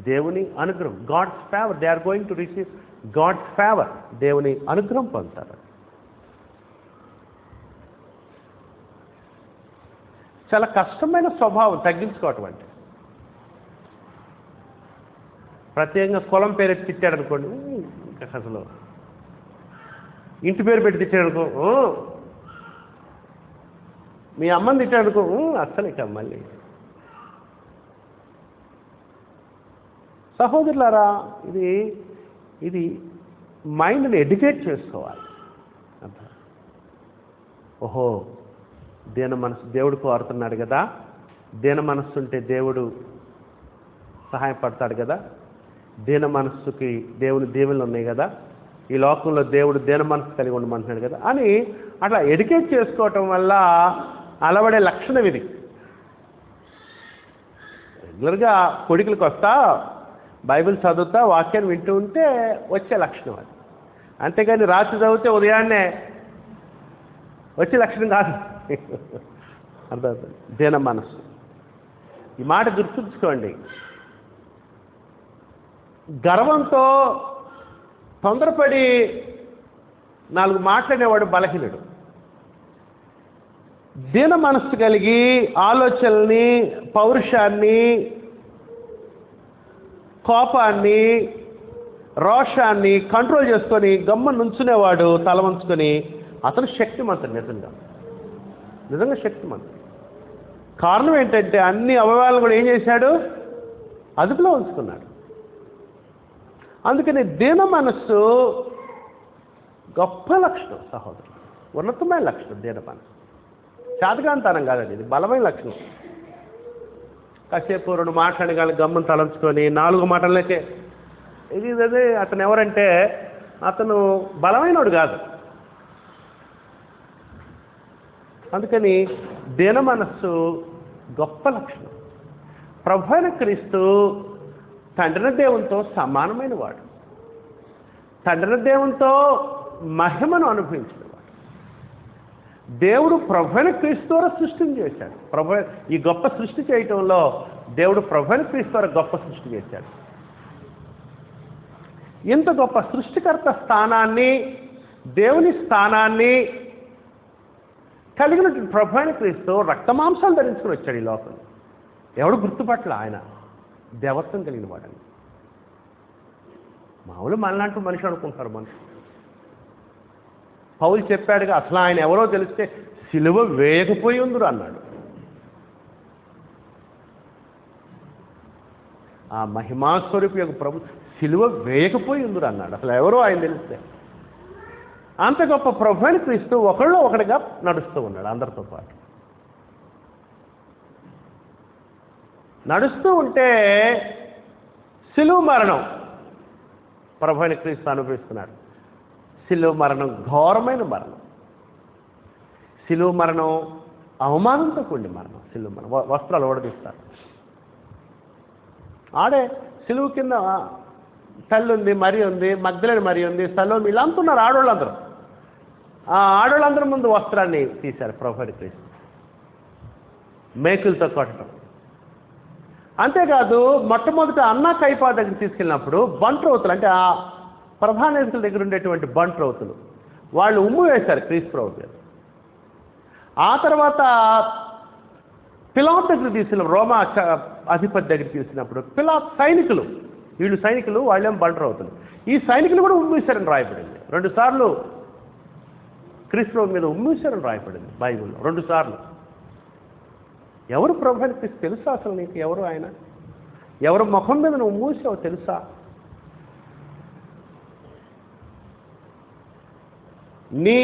దేవుని అనుగ్రహం, God's favour. They are going to receive God's favour. దేవుని అనుగ్రహం పొందుతారు. చాలా కష్టమైన స్వభావం తగ్గించుకోవటం అంటే. ప్రత్యేకంగా కులం పేరు తిట్టాడు అనుకోండి, ఇంకా అసలు ఇంటి పేరు పెట్టి తిట్టాడు అనుకో, మీ అమ్మని తిట్టాడు అనుకో, అస్సలు ఇక మళ్ళీ. సహోదరులారా, ఇది మైండ్ని ఎడ్యుకేట్ చేసుకోవాలి. ఓహో, దీన మనసు దేవుడు కోరుతున్నాడు కదా, దీన మనస్సు ఉంటే దేవుడు సహాయపడతాడు కదా, దీన మనస్సుకి దేవుని దీవెనలు ఉన్నాయి కదా, ఈ లోకంలో దేవుడు దీన మనస్సు కలిగి ఉండమంటున్నాడు కదా అని అట్లా ఎడ్యుకేట్ చేసుకోవటం వల్ల అలవడే లక్షణం ఇది. రెగ్యులర్గా కొడుకులకు వస్తా, బైబిల్ చదువుతా, వాక్యాన్ని వింటూ ఉంటే వచ్చే లక్షణం అది. అంతేగాని రాత్రి చదివితే ఉదయాన్నే వచ్చే లక్షణం కాదు. అర్థమవుతుంది. దీన మనస్సు. ఈ మాట గుర్తుంచుకోండి. గర్వంతో తొందరపడి 4 మాట్లాడేవాడు బలహీనుడు. దీన మనస్సు కలిగి ఆలోచనల్ని, పౌరుషాన్ని, కోపాన్ని, రోషాన్ని కంట్రోల్ చేసుకొని గమ్మ నుంచునేవాడు తల వంచుకొని, అతను శక్తిమంతుడు. నిజంగా శక్తిమంతుడు. కారణం ఏంటంటే అన్ని అవయవాలను కూడా ఏం చేశాడు? అదుపులో ఉంచుకున్నాడు. అందుకని దీన మనస్సు గొప్ప లక్షణం సహోదరు, ఉన్నతమైన లక్షణం. దీన మనస్సు చాతకాంతనం కాదండి, ఇది బలమైన లక్షణం. కాసేపు 2 మాట్లాడగానే గమ్మును తలంచుకొని 4 మాటలకే ఇది అతను ఎవరంటే అతను బలమైనడు కాదు. అందుకని దీన మనస్సు గొప్ప లక్షణం. ప్రభువైన క్రీస్తు తండ్రి దేవునితో సమానమైన వాడు, తండ్రి దేవునితో మహిమను అనుభవించిన వాడు. దేవుడు ప్రభువైన క్రీస్తు ద్వారా సృష్టిని చేశాడు. ఈ గొప్ప సృష్టి చేయటంలో దేవుడు ప్రభువైన క్రీస్తు ద్వారా గొప్ప సృష్టి చేశాడు. ఇంత గొప్ప సృష్టికర్త స్థానాన్ని, దేవుని స్థానాన్ని కలిగినటువంటి ప్రభువైన క్రీస్తు రక్తమాంసాలు ధరించుకుని వచ్చాడు ఈ లోకంలో. ఎవడు గుర్తుపట్ల ఆయన దేవత్వం కలిగిన వాడని. మామూలు మనలాంటి మనిషి అనుకుంటారు మనుషులు. పౌలు చెప్పాడుగా, అసలు ఆయన ఎవరో తెలిస్తే సిలువ వేయకపోయి ఉందురు అన్నాడు. ఆ మహిమాస్వరూపి యొక్క ప్రభు సిలువ వేయకపోయి ఉందురు అన్నాడు. అసలు ఎవరో ఆయన తెలిస్తే. అంత గొప్ప ప్రభువైన క్రీస్తు ఒకళ్ళో ఒకటిగా నడుస్తూ ఉన్నాడు అందరితో పాటు. నడుస్తూ ఉంటే సిలువ మరణం ప్రభువైన క్రీస్తు అనుభవిస్తున్నాడు. సిలువ మరణం ఘోరమైన మరణం. సిలువ మరణం అవమానంతో కూడిన మరణం. సిలువ మరణం వస్త్రాలు ఓడదీస్తారు. ఆడే సిలువ కింద తల్లి ఉంది, మరి ఉంది, మగ్ధలేని మరి ఉంది, సలోమి, వీళ్ళు అంటున్నారు ఆడవాళ్ళందరూ. ఆ ఆడవాళ్ళందరూ ముందు వస్త్రాన్ని తీశారు ప్రభువైన క్రీస్తు, మేకులతో కొట్టడం. అంతేకాదు మొట్టమొదట అన్నా కైఫా దగ్గర తీసుకెళ్ళినప్పుడు బంట్రౌతులు, అంటే ఆ ప్రధాన ఎదుగుల దగ్గర ఉండేటువంటి బంట్రౌతులు వాళ్ళు ఉమ్ము వేశారు క్రీస్తు ప్రభు మీద. ఆ తర్వాత పిలాతు దగ్గర తీసుకెళ్ళిన రోమా అధిపతి దగ్గర తీసుకున్నప్పుడు పిలాతు సైనికులు, వీళ్ళు సైనికులు, వాళ్ళేం బంట్రౌతులు, ఈ సైనికులు కూడా ఉమ్మేశారని రాయబడింది. 2 సార్లు క్రీస్తు ప్రభు మీద ఉమ్మేశారని రాయబడింది బైబిల్లో 2 సార్లు. ఎవరు ప్రభువైన క్రీస్తు తెలుసా? అసలు నీకు ఎవరు ఆయన? ఎవరు ముఖం మీద నువ్వు మూసావు తెలుసా? నీ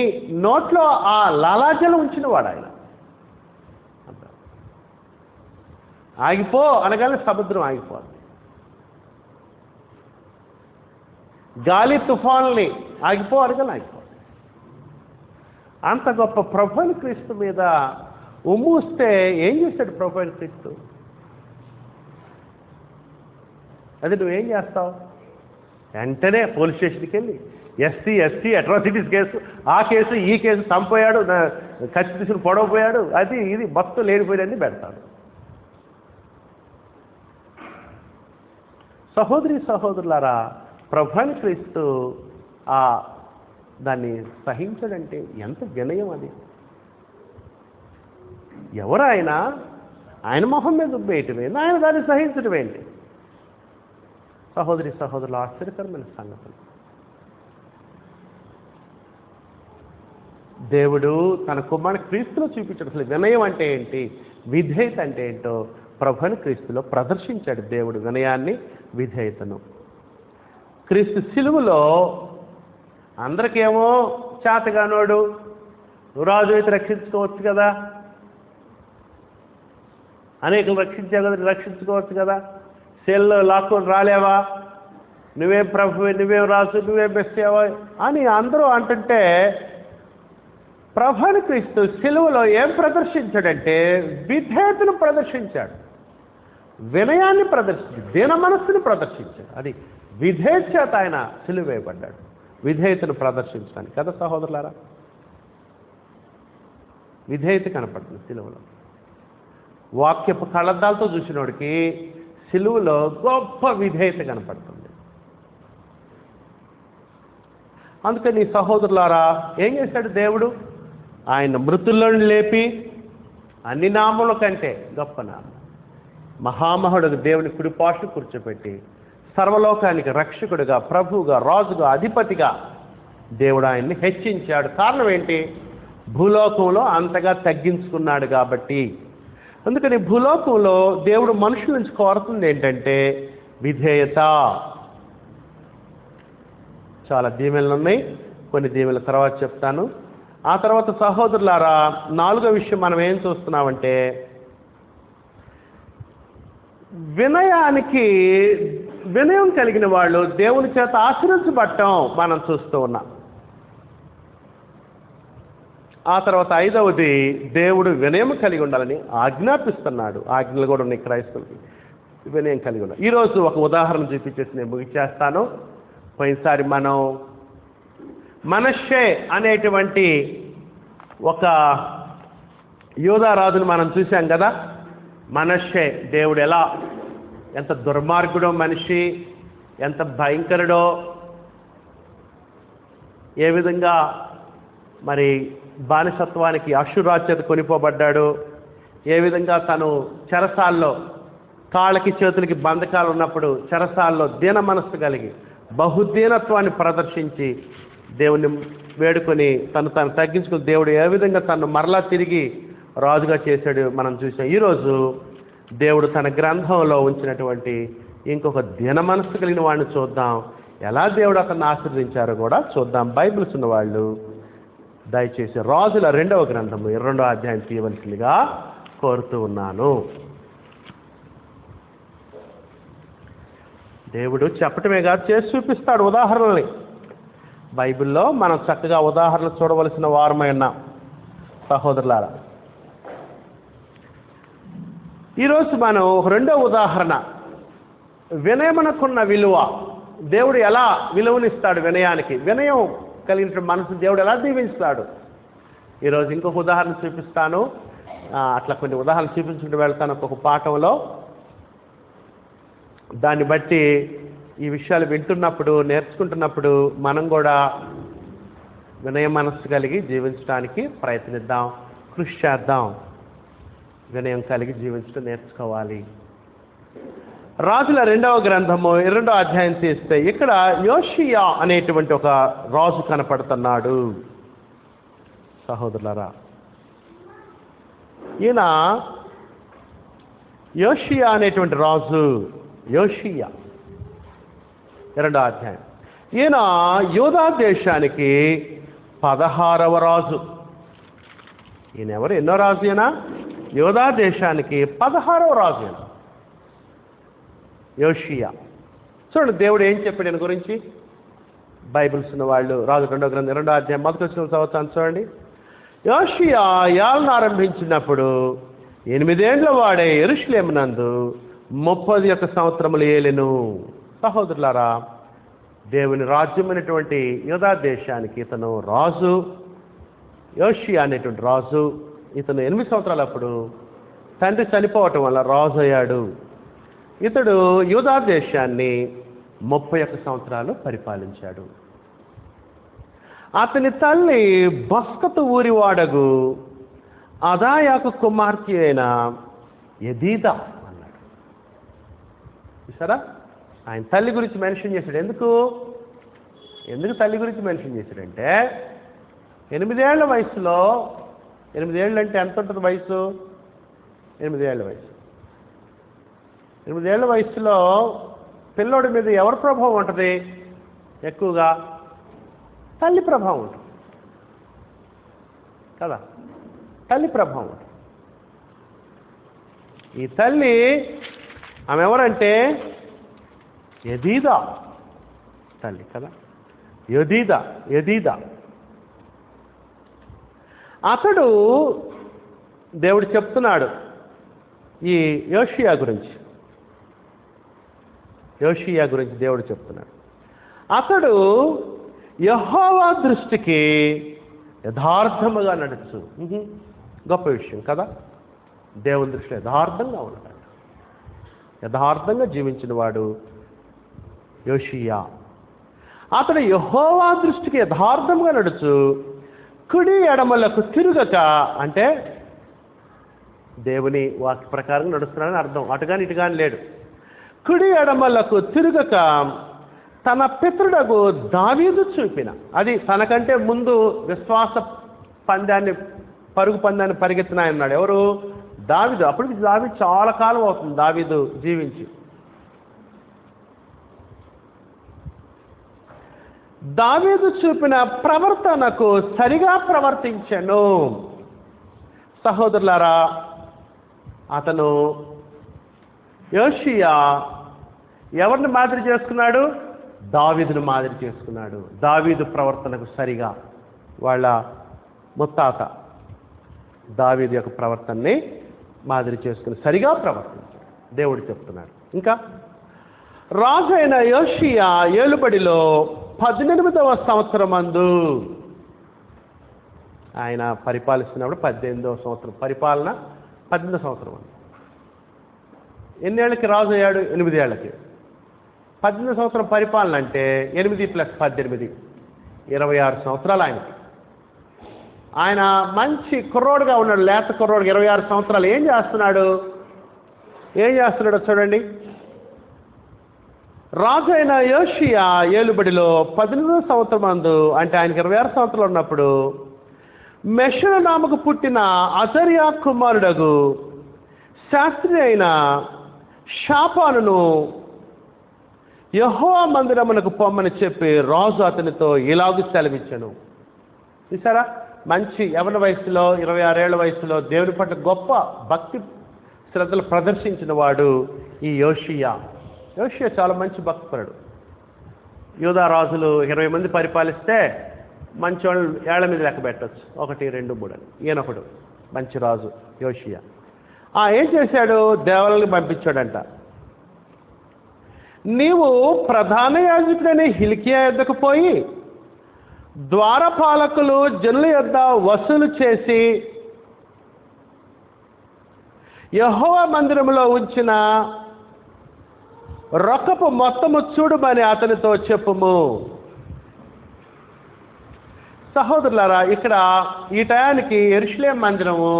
నోట్లో ఆ లాలాజలం ఉంచినవాడు ఆయన. ఆగిపో అనగానే సముద్రం ఆగిపోద్ది. గాలి తుఫాన్లని ఆగిపో అనగానే ఆగిపోద్ది. అంత గొప్ప ప్రభువైన క్రీస్తు మీద ఉమ్మూస్తే ఏం చేశాడు ప్రభువైన క్రీస్తు? అది నువ్వేం చేస్తావు? వెంటనే పోలీస్ స్టేషన్కి వెళ్ళి ఎస్సీ అట్రాసిటీస్ కేసు, ఆ కేసు ఈ కేసు, చంపోయాడు, కత్తి తీసుకుని పొడవపోయాడు, అది ఇది మొత్తం లేనిపోయాడని పెడతాడు. సహోదరి సహోదరులారా, ప్రభువైన క్రీస్తు దాన్ని సహించడంటే ఎంత వినయం అది! ఎవరు ఆయన మొహం మీద ఉబ్బేయటమేంటి, ఆయన దాన్ని సహించడం ఏంటి? సహోదరి సహోదరులు, ఆశ్చర్యకరమైన సంగతులు. దేవుడు తన కుమారుని క్రీస్తులో చూపించాడు. అసలు వినయం అంటే ఏంటి, విధేయత అంటే ఏంటో ప్రభువైన క్రీస్తులో ప్రదర్శించాడు దేవుడు వినయాన్ని, విధేయతను. క్రీస్తు సిలువలో అందరికేమో చేతగానోడు, నువ్వు రాజు అయితే రక్షించుకోవచ్చు కదా, అనేకలు రక్షించుకోవచ్చు కదా, సెల్లో లాక్కొని రాలేవా, నువ్వేం ప్రభువే, నువ్వేం రాజు, నువ్వేం బెస్సేవా అని అందరూ అంటుంటే, ప్రభువైన క్రీస్తు సిలువలో ఏం ప్రదర్శించాడంటే విధేయతను ప్రదర్శించాడు, వినయాన్ని ప్రదర్శించాడు, దీన మనస్సును ప్రదర్శించాడు. అది విధేయత చేత ఆయన సిలువ వేయబడ్డాడు, విధేయతను ప్రదర్శించడానికి కదా సహోదరులారా. విధేయత కనపడుతుంది సిలువలో. వాక్యపు కళ్ళద్దాలతో చూసినోడికి సిలువలో గొప్ప విధేయత కనపడుతుంది. అందుకని సహోదరులారా, ఏం చేశాడు దేవుడు? ఆయన మృతులను లేపి అన్ని నామముల కంటే గొప్ప నామం, మహామహుడుగా దేవుని కుడిపార్శ్వ కూర్చోపెట్టి సర్వలోకానికి రక్షకుడిగా, ప్రభువుగా, రాజుగా, అధిపతిగా దేవుడు ఆయన్ని హెచ్చించాడు. కారణం ఏంటి? భూలోకంలో అంతగా తగ్గించుకున్నాడు కాబట్టి. అందుకని భూలోకంలో దేవుడు మనుషుల నుంచి కోరుతుంది ఏంటంటే విధేయత. చాలా దీవెనలు ఉన్నాయి, కొన్ని దీవెనల తర్వాత చెప్తాను. ఆ తర్వాత సహోదరులారా, 4వ విషయం మనం ఏం చూస్తున్నామంటే వినయం కలిగిన వాళ్ళు దేవుని చేత ఆశీర్వదించబడటం మనం చూస్తూ ఉన్నాం. ఆ తర్వాత 5వది, దేవుడు వినయం కలిగి ఉండాలని ఆజ్ఞాపిస్తున్నాడు. ఆజ్ఞలు కూడా ఉన్నాయి క్రైస్తవులకి, వినయం కలిగి ఉండాలి. ఈరోజు ఒక ఉదాహరణ చూపించేసి నేను ముగిచేస్తాను. పోయినసారి మనం మనష్షే అనేటువంటి ఒక యోధారాజును మనం చూసాం కదా. మనష్షే దేవుడు ఎంత దుర్మార్గుడో, మనిషి ఎంత భయంకరుడో, ఏ విధంగా మరి బానిసత్వానికి అష్షూరు చేత కొనిపోబడ్డాడు, ఏ విధంగా తను చెరసాల్లో కాళ్ళకి చేతులకి బంధకాలు ఉన్నప్పుడు చెరసాల్లో దీన మనస్సు కలిగి బహుదీనత్వాన్ని ప్రదర్శించి దేవుని వేడుకొని తను తగ్గించుకుని దేవుడు ఏ విధంగా తను మరలా తిరిగి రాజుగా చేశాడు మనం చూసాం. ఈరోజు దేవుడు తన గ్రంథంలో ఉంచినటువంటి ఇంకొక దీన మనస్సు కలిగిన వాడిని చూద్దాం. ఎలా దేవుడు అతన్ని ఆశీర్వదించారో కూడా చూద్దాం. బైబిల్స్ ఉన్న వాళ్ళు దయచేసి రాజుల 2వ గ్రంథము 22వ అధ్యాయం తీయవలసిందిగా కోరుతూ ఉన్నాను. దేవుడు చెప్పటమే కాదు, చేసి చూపిస్తాడు ఉదాహరణల్ని. బైబిల్లో మనం చక్కగా ఉదాహరణలు చూడవలసిన వారమై ఉన్నాం సహోదరులారా. ఈరోజు మనం ఒక 2వ ఉదాహరణ, వినయమునకున్న విలువ. దేవుడు ఎలా విలువనిస్తాడు వినయానికి, వినయం కలిగిన మనసు దేవుడు ఎలా దీవిస్తాడు. ఈరోజు ఇంకొక ఉదాహరణ చూపిస్తాను. అట్లా కొన్ని ఉదాహరణలు చూపించుకుంటూ వెళ్తాను ఒక్కొక్క పాఠంలో. దాన్ని బట్టి ఈ విషయాలు వింటున్నప్పుడు, నేర్చుకుంటున్నప్పుడు మనం కూడా వినయ మనస్సు కలిగి జీవించడానికి ప్రయత్నిద్దాం, కృషి చేద్దాం. వినయం కలిగి జీవించడం నేర్చుకోవాలి. రాజుల 2వ గ్రంథము 22వ అధ్యాయం తీస్తే ఇక్కడ యోషియా అనేటువంటి ఒక రాజు కనపడుతున్నాడు సహోదరులారా. ఈయన యోషియా అనేటువంటి రాజు, యోషియా 2వ అధ్యాయం. ఈయన యూదా దేశానికి 16వ రాజు. ఈయనెవరు? ఎన్నో రాజు అయినా? యోధా దేశానికి 16వ రాజు అయినా యోషియా. చూడండి దేవుడు ఏం చెప్పాడు ఈయన గురించి. బైబిల్స్ ఉన్న వాళ్ళు రాజు 2వ గ్రంథం 2వ అధ్యాయం 1వ వచనం చదువుతాను చూడండి. యోషియా ఏలను ఆరంభించినప్పుడు 8 ఏండ్ల వాడే యెరూషలేమునందు 31 సంవత్సరములు ఏలెను. సహోదరులారా, దేవుని రాజ్యమైనటువంటి యూదా దేశానికి ఇతను రాజు. యోషియా అనేటువంటి రాజు. ఇతను 8 సంవత్సరాలప్పుడు తండ్రి చనిపోవటం వల్ల రాజు అయ్యాడు. ఇతడు యూదా దేశాన్ని 31 సంవత్సరాలు పరిపాలించాడు. అతని తల్లి బస్కతు ఊరివాడగు అదాయాకు కుమార్తె అయిన యెదీదా అన్నాడు. చూసారా, ఆయన తల్లి గురించి మెన్షన్ చేశాడు. ఎందుకు తల్లి గురించి మెన్షన్ చేశాడంటే 8 ఏళ్ల వయసులో, 8 ఏళ్ళు అంటే ఎంత ఉంటుంది వయసు? 8 ఏళ్ల వయసు. 8 ఏళ్ల వయసులో పిల్లోడి మీద ఎవరి ప్రభావం ఉంటుంది? ఎక్కువగా తల్లి ప్రభావం ఉంటుంది కదా. తల్లి ప్రభావం ఉంటుంది. ఈ తల్లి ఆమె ఎవరంటే యెదీదా తల్లి కదా. యెదీదా. అతడు దేవుడు చెప్తున్నాడు ఈ యోషియా గురించి దేవుడు చెప్తున్నాడు. అతడు యెహోవా దృష్టికి యథార్థముగా నడుచు. గొప్ప విషయం కదా. దేవుని దృష్టిలో యథార్థంగా ఉన్నాడు. యథార్థంగా జీవించిన వాడు యోషియా. అతడు యెహోవా దృష్టికి యథార్థంగా నడుచు, కుడి ఎడమలకు తిరుగక, అంటే దేవుని వాక్య ప్రకారం నడుస్తున్నాడని అర్థం. అటుగాని ఇటుగాని లేడు. కుడి ఎడమలకు తిరుగక తన పితరుడకు దావీదు చూపిన, అది తనకంటే ముందు విశ్వాస పరుగు పందాన్ని పరిగెత్తిన ఆయన ఉన్నాడు. ఎవరు? దావీదు. అప్పటికి దావీదు చాలా కాలం అవుతుంది దావీదు జీవించి. దావీదు చూపిన ప్రవర్తనకు సరిగా ప్రవర్తించెను. సహోదరులారా, అతను యోషియా ఎవరిని మాదిరి చేసుకున్నాడు? దావీదును మాదిరి చేసుకున్నాడు. దావీదు ప్రవర్తనకు సరిగా వాళ్ళ ముత్తాత దావీదు యొక్క ప్రవర్తనని మాదిరి చేసుకుని సరిగా ప్రవర్తించాడు. దేవుడు చెప్తున్నాడు. ఇంకా రాజు అయిన యోషియా ఏలుబడిలో 18వ సంవత్సరమందు, ఆయన పరిపాలిస్తున్నప్పుడు 18వ సంవత్సరం పరిపాలన, 18వ సంవత్సరం అండి. ఎన్నేళ్ళకి రాజు అయ్యాడు? 8 ఏళ్ళకి. 18వ సంవత్సరం పరిపాలన అంటే 8 + 18, 26 సంవత్సరాలు ఆయనకి. ఆయన మంచి కుర్రోడుగా ఉన్నాడు, లేత కుర్రోడు. 26 సంవత్సరాలు ఏం చేస్తున్నాడో చూడండి. రాజు అయిన యోషియా ఏలుబడిలో 18వ సంవత్సరం అందు, అంటే ఆయనకి 26 సంవత్సరాలు ఉన్నప్పుడు, మెషులనాముకు పుట్టిన అజర్యా కుమారుడగు శాస్త్రి అయిన షాపానును యెహోవా మందిరమునకు పొమ్మని చెప్పి రాజు అతనితో ఇలాగూ సెలవిచ్చెను. చూసారా, మంచి యవన వయసులో, 26 ఏళ్ల వయసులో దేవుని పట్ల గొప్ప భక్తి శ్రద్ధలు ప్రదర్శించిన వాడు ఈ యోషియా. చాలా మంచి భక్తిపరుడు. యూదా రాజులు 20 మంది పరిపాలిస్తే మంచి వాళ్ళు ఏళ్ల మీద లెక్క పెట్టచ్చు, 1, 2, 3 అని. ఈయనొకడు మంచి రాజు యోషియా. ఏం చేశాడు? దేవాలయానికి పంపించాడంట. నీవు ప్రధాన యాజకుడైన హిల్కియా యొద్దకు పోయి ద్వారపాలకులు జనుల యొద్ద వసూలు చేసి యెహోవా మందిరములో ఉంచిన రొక్కపు మొత్తము చూడమని అతనితో చెప్పుము. సహోదరులారా, ఇక్కడ ఈ టయానికి యెరూషలేం మందిరము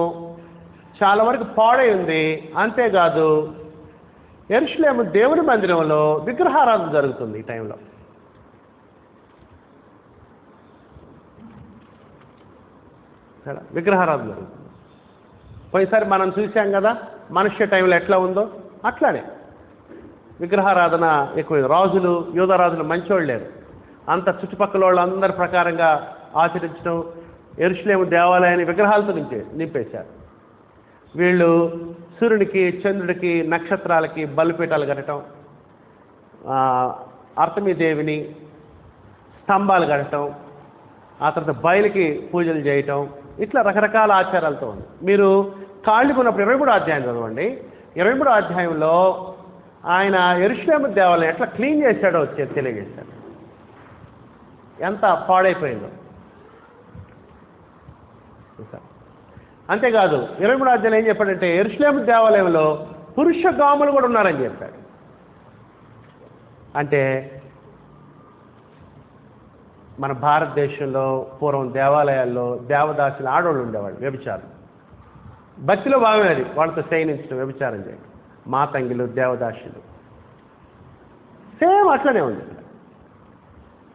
చాలా వరకు పాడై ఉంది. అంతేకాదు, యెరూషలేము దేవుని మందిరంలో విగ్రహారాధన జరుగుతుంది ఈ టైంలో. విగ్రహారాధన జరుగుతుంది. పోయినసారి మనం చూసాం కదా మనుష్య టైంలో ఎట్లా ఉందో అట్లానే విగ్రహారాధన ఎక్కువ. రాజులు, యూదా రాజులు మంచోళ్ళు లేరు. అంత చుట్టుపక్కల వాళ్ళు అందరి ప్రకారంగా ఆచరించడం, యెరూషలేము దేవాలయాన్ని విగ్రహాలతో నింపేశారు. వీళ్ళు సూర్యునికి, చంద్రుడికి, నక్షత్రాలకి బలిపీఠాలు కట్టడం, అర్తమీదేవిని స్తంభాలు కట్టడం, ఆ తర్వాత బయలుకి పూజలు చేయటం, ఇట్లా రకరకాల ఆచారాలతో ఉంది. మీరు ఖాళీగా ఉన్నప్పుడు 23వ అధ్యాయం చదవండి. 23వ అధ్యాయంలో ఆయన యెరూషలేము దేవాలయం ఎట్లా క్లీన్ చేశాడో తెలియజేశాడు. ఎంత పాడైపోయిందో. అంతేకాదు 23వ అధ్యాయం ఏం చెప్పాడంటే యెరూషలేము దేవాలయంలో పురుషగాములు కూడా ఉన్నారని చెప్పాడు. అంటే మన భారతదేశంలో పూర్వం దేవాలయాల్లో దేవదాసులు ఆడవాళ్ళు ఉండేవాళ్ళు, వ్యభిచారం. భక్తిలో భాగమే అది, వాళ్ళతో శయనించడం, వ్యభిచారం చేయడం. మాతంగిలు, దేవదాసులు సేమ్ అట్లనే ఉంది.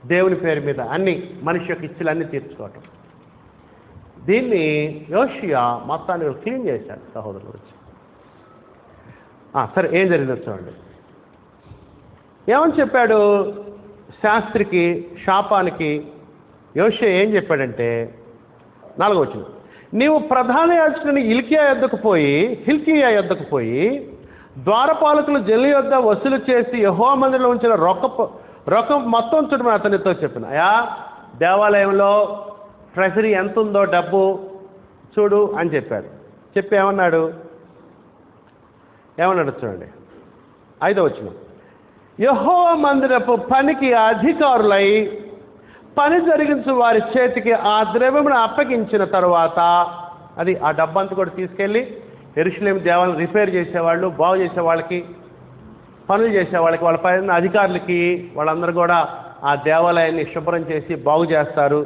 దేవుని పేరు మీద అన్ని మనిషి యొక్క ఇచ్చులన్నీ తీర్చుకోవటం. దీన్ని యోషియా మొత్తాన్ని క్లీన్ చేశాడు సహోదరులు వచ్చి. సరే, ఏం జరిగిందో చూడండి. ఏమని చెప్పాడు శాస్త్రికి, శాపానికి? యోషియా ఏం చెప్పాడంటే 4వ వచనం, నీవు ప్రధాన యాజకుని హిల్కీయా యొద్దకు పోయి ద్వారపాలకులు జనుల యొద్ద వసూలు చేసి యెహోవా మందిరంలో ఉంచిన రొక్కం మొత్తం చూడమని అతనితో చెప్పిన. అయా, దేవాలయంలో ట్రెజరీ ఎంత ఉందో డబ్బు చూడు అని చెప్పాడు. చెప్పి ఏమన్నాడు చూడండి. 5వ వచనం, యెహోవా మందిరపు పనికి అధికారులై పని జరిగించు వారి చేతికి ఆ ద్రవ్యమును అప్పగించిన తరువాత, అది ఆ డబ్బంతా కూడా తీసుకెళ్ళి యెరూషలేము దేవాలయం రిపేర్ చేసేవాళ్ళు, బాగు చేసే వాళ్ళకి, పనులు చేసేవాళ్ళకి, వాళ్ళ పైన అధికారులకి, వాళ్ళందరూ కూడా ఆ దేవాలయాన్ని శుభ్రం చేసి బాగు చేస్తారు.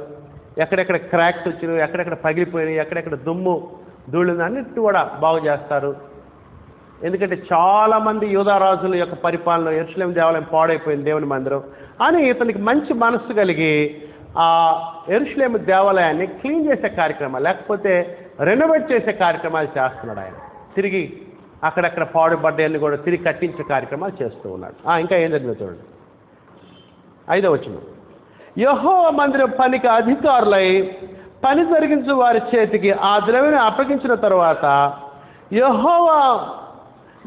ఎక్కడెక్కడ క్రాక్స్ వచ్చినాయి, ఎక్కడెక్కడ పగిలిపోయినాయి, ఎక్కడెక్కడ దుమ్ము ధూళి అన్నిటి కూడా బాగు చేస్తారు. ఎందుకంటే చాలామంది యూదారాజుల యొక్క పరిపాలన యెరూషలేము దేవాలయం పాడైపోయింది, దేవుని మందిరం అని ఇతనికి మంచి మనస్సు కలిగి ఆ యెరూషలేము దేవాలయాన్ని క్లీన్ చేసే కార్యక్రమాలు, లేకపోతే రెనోవేట్ చేసే కార్యక్రమాలు చేస్తున్నాడు ఆయన. తిరిగి అక్కడక్కడ పాడుబడ్డాయన్ని కూడా తిరిగి కట్టించే కార్యక్రమాలు చేస్తూ ఉన్నాడు. ఇంకా ఏం జరిగిందో చూడండి. 5వ వచనం, యెహోవా మందిరం పనికి అధికారులై పని జరిగించు వారి చేతికి ఆ ద్రవ్యాన్ని అప్పగించిన తరువాత యెహోవా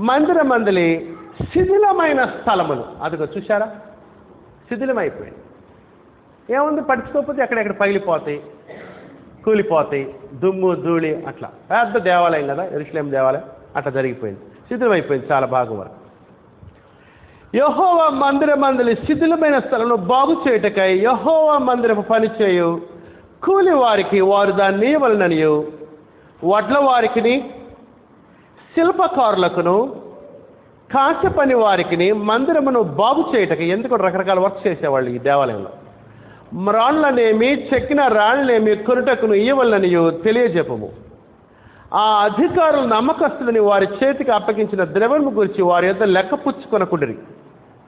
మందిరమందలి శిథిలమైన స్థలములు, అదిగో చూశారా, శిథిలమైపోయింది. ఏముంది, పట్టించుకోకపోతే ఎక్కడెక్కడ పగిలిపోతాయి, కూలిపోతాయి, దుమ్ము ధూళి, అట్లా పెద్ద దేవాలయం కదా యెరూషలేము దేవాలయం, అట్లా జరిగిపోయింది, శిథిలమైపోయింది చాలా భాగం వరకు. యెహోవా మందిరమందలి శిథిలమైన స్థలంలో బాగు చేయుటకై యెహోవా మందిరపు పని చేయు కూలి వారికి వారు దాన్ని ఇవ్వవలెననియు, వడ్ల వారికిని, శిల్పకారులకును, కాంస్య పని వారికిని మందిరమును బాగు చేయుటకై, ఎందుకు రకరకాల వర్క్ చేసేవాళ్ళు ఈ దేవాలయంలో, రాళ్ళనేమి చెక్కిన రాళ్ళనేమి కొనుటకును ఇవ్వవలెననియు తెలియజెప్పము. ఆ అధికారులు నమ్మకస్తులని వారి చేతికి అప్పగించిన ద్రవ్యము గురించి వారి యొద్ద లెక్క పుచ్చుకొనకుండిరి.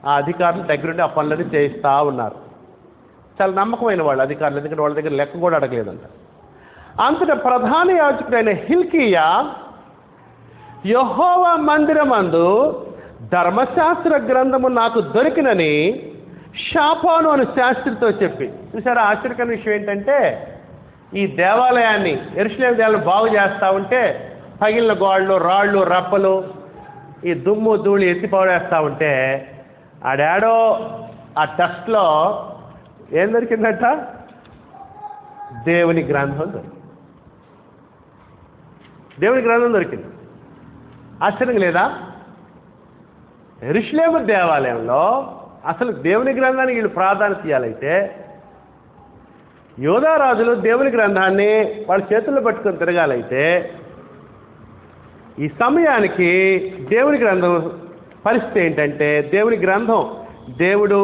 ఆ అధికారులు దగ్గరుండి ఆ పనులని చేయిస్తూ ఉన్నారు. చాలా నమ్మకమైన వాళ్ళు అధికారులు, ఎందుకంటే వాళ్ళ దగ్గర లెక్క కూడా అడగలేదంట. అంతటా ప్రధాన యాజకుడైన హిల్కీయా యెహోవా మందిరమందు ధర్మశాస్త్ర గ్రంథము నాకు దొరికినని షాపాను అని శాస్త్రితో చెప్పి. చూసారా, ఆశ్చర్యకరమైన విషయం ఏంటంటే ఈ దేవాలయాన్ని యెరూషలేము దేవాలయం బాగు చేస్తూ ఉంటే పగిలిన గోడలు, రాళ్ళు, రప్పలు, ఈ దుమ్ము ధూళి ఎత్తి పడేస్తూ ఉంటే ఆ డాడో ఆ డస్ట్లో ఏం దొరికిందట, దేవుని గ్రంథం దొరికింది. దేవుని గ్రంథం దొరికింది. ఆశ్చర్యం లేదా? యెరూషలేము దేవాలయంలో అసలు దేవుని గ్రంథానికి వీళ్ళు ప్రాధాన్యత ఇవ్వాలైతే యోధారాజులు దేవుని గ్రంథాన్ని వాళ్ళ చేతుల్లో పట్టుకొని తిరగాలైతే ఈ సమయానికి దేవుని గ్రంథం పరిస్థితి ఏంటంటే, దేవుని గ్రంథం, దేవుడు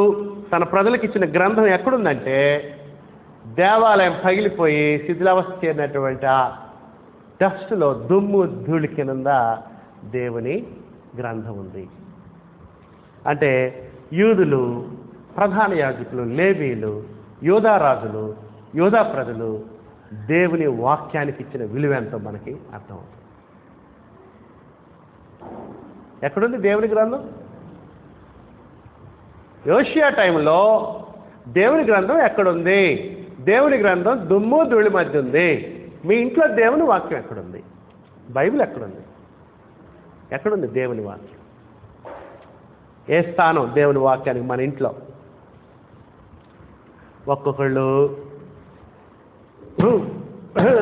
తన ప్రజలకు ఇచ్చిన గ్రంథం ఎక్కడుందంటే దేవాలయం పగిలిపోయి శిథిలావస్థ చేరినటువంటి ఆ డస్ట్లో దుమ్ము ధూళి కింద దేవుని గ్రంథం ఉంది. అంటే యూదులు, ప్రధాన యాజకులు, లేవీలు, యోధారాజులు, యోధా ప్రజలు దేవుని వాక్యానికి ఇచ్చిన విలువ ఎంతో మనకి అర్థమవుతుంది. ఎక్కడుంది దేవుని గ్రంథం? యోషియా టైంలో దేవుని గ్రంథం ఎక్కడుంది? దేవుని గ్రంథం దుమ్ము ధూళి మధ్య ఉంది. మీ ఇంట్లో దేవుని వాక్యం ఎక్కడుంది? బైబిల్ ఎక్కడుంది? ఎక్కడుంది దేవుని వాక్యం? ఏ స్థానం దేవుని వాక్యానికి మన ఇంట్లో? ఒక్కొక్కళ్ళు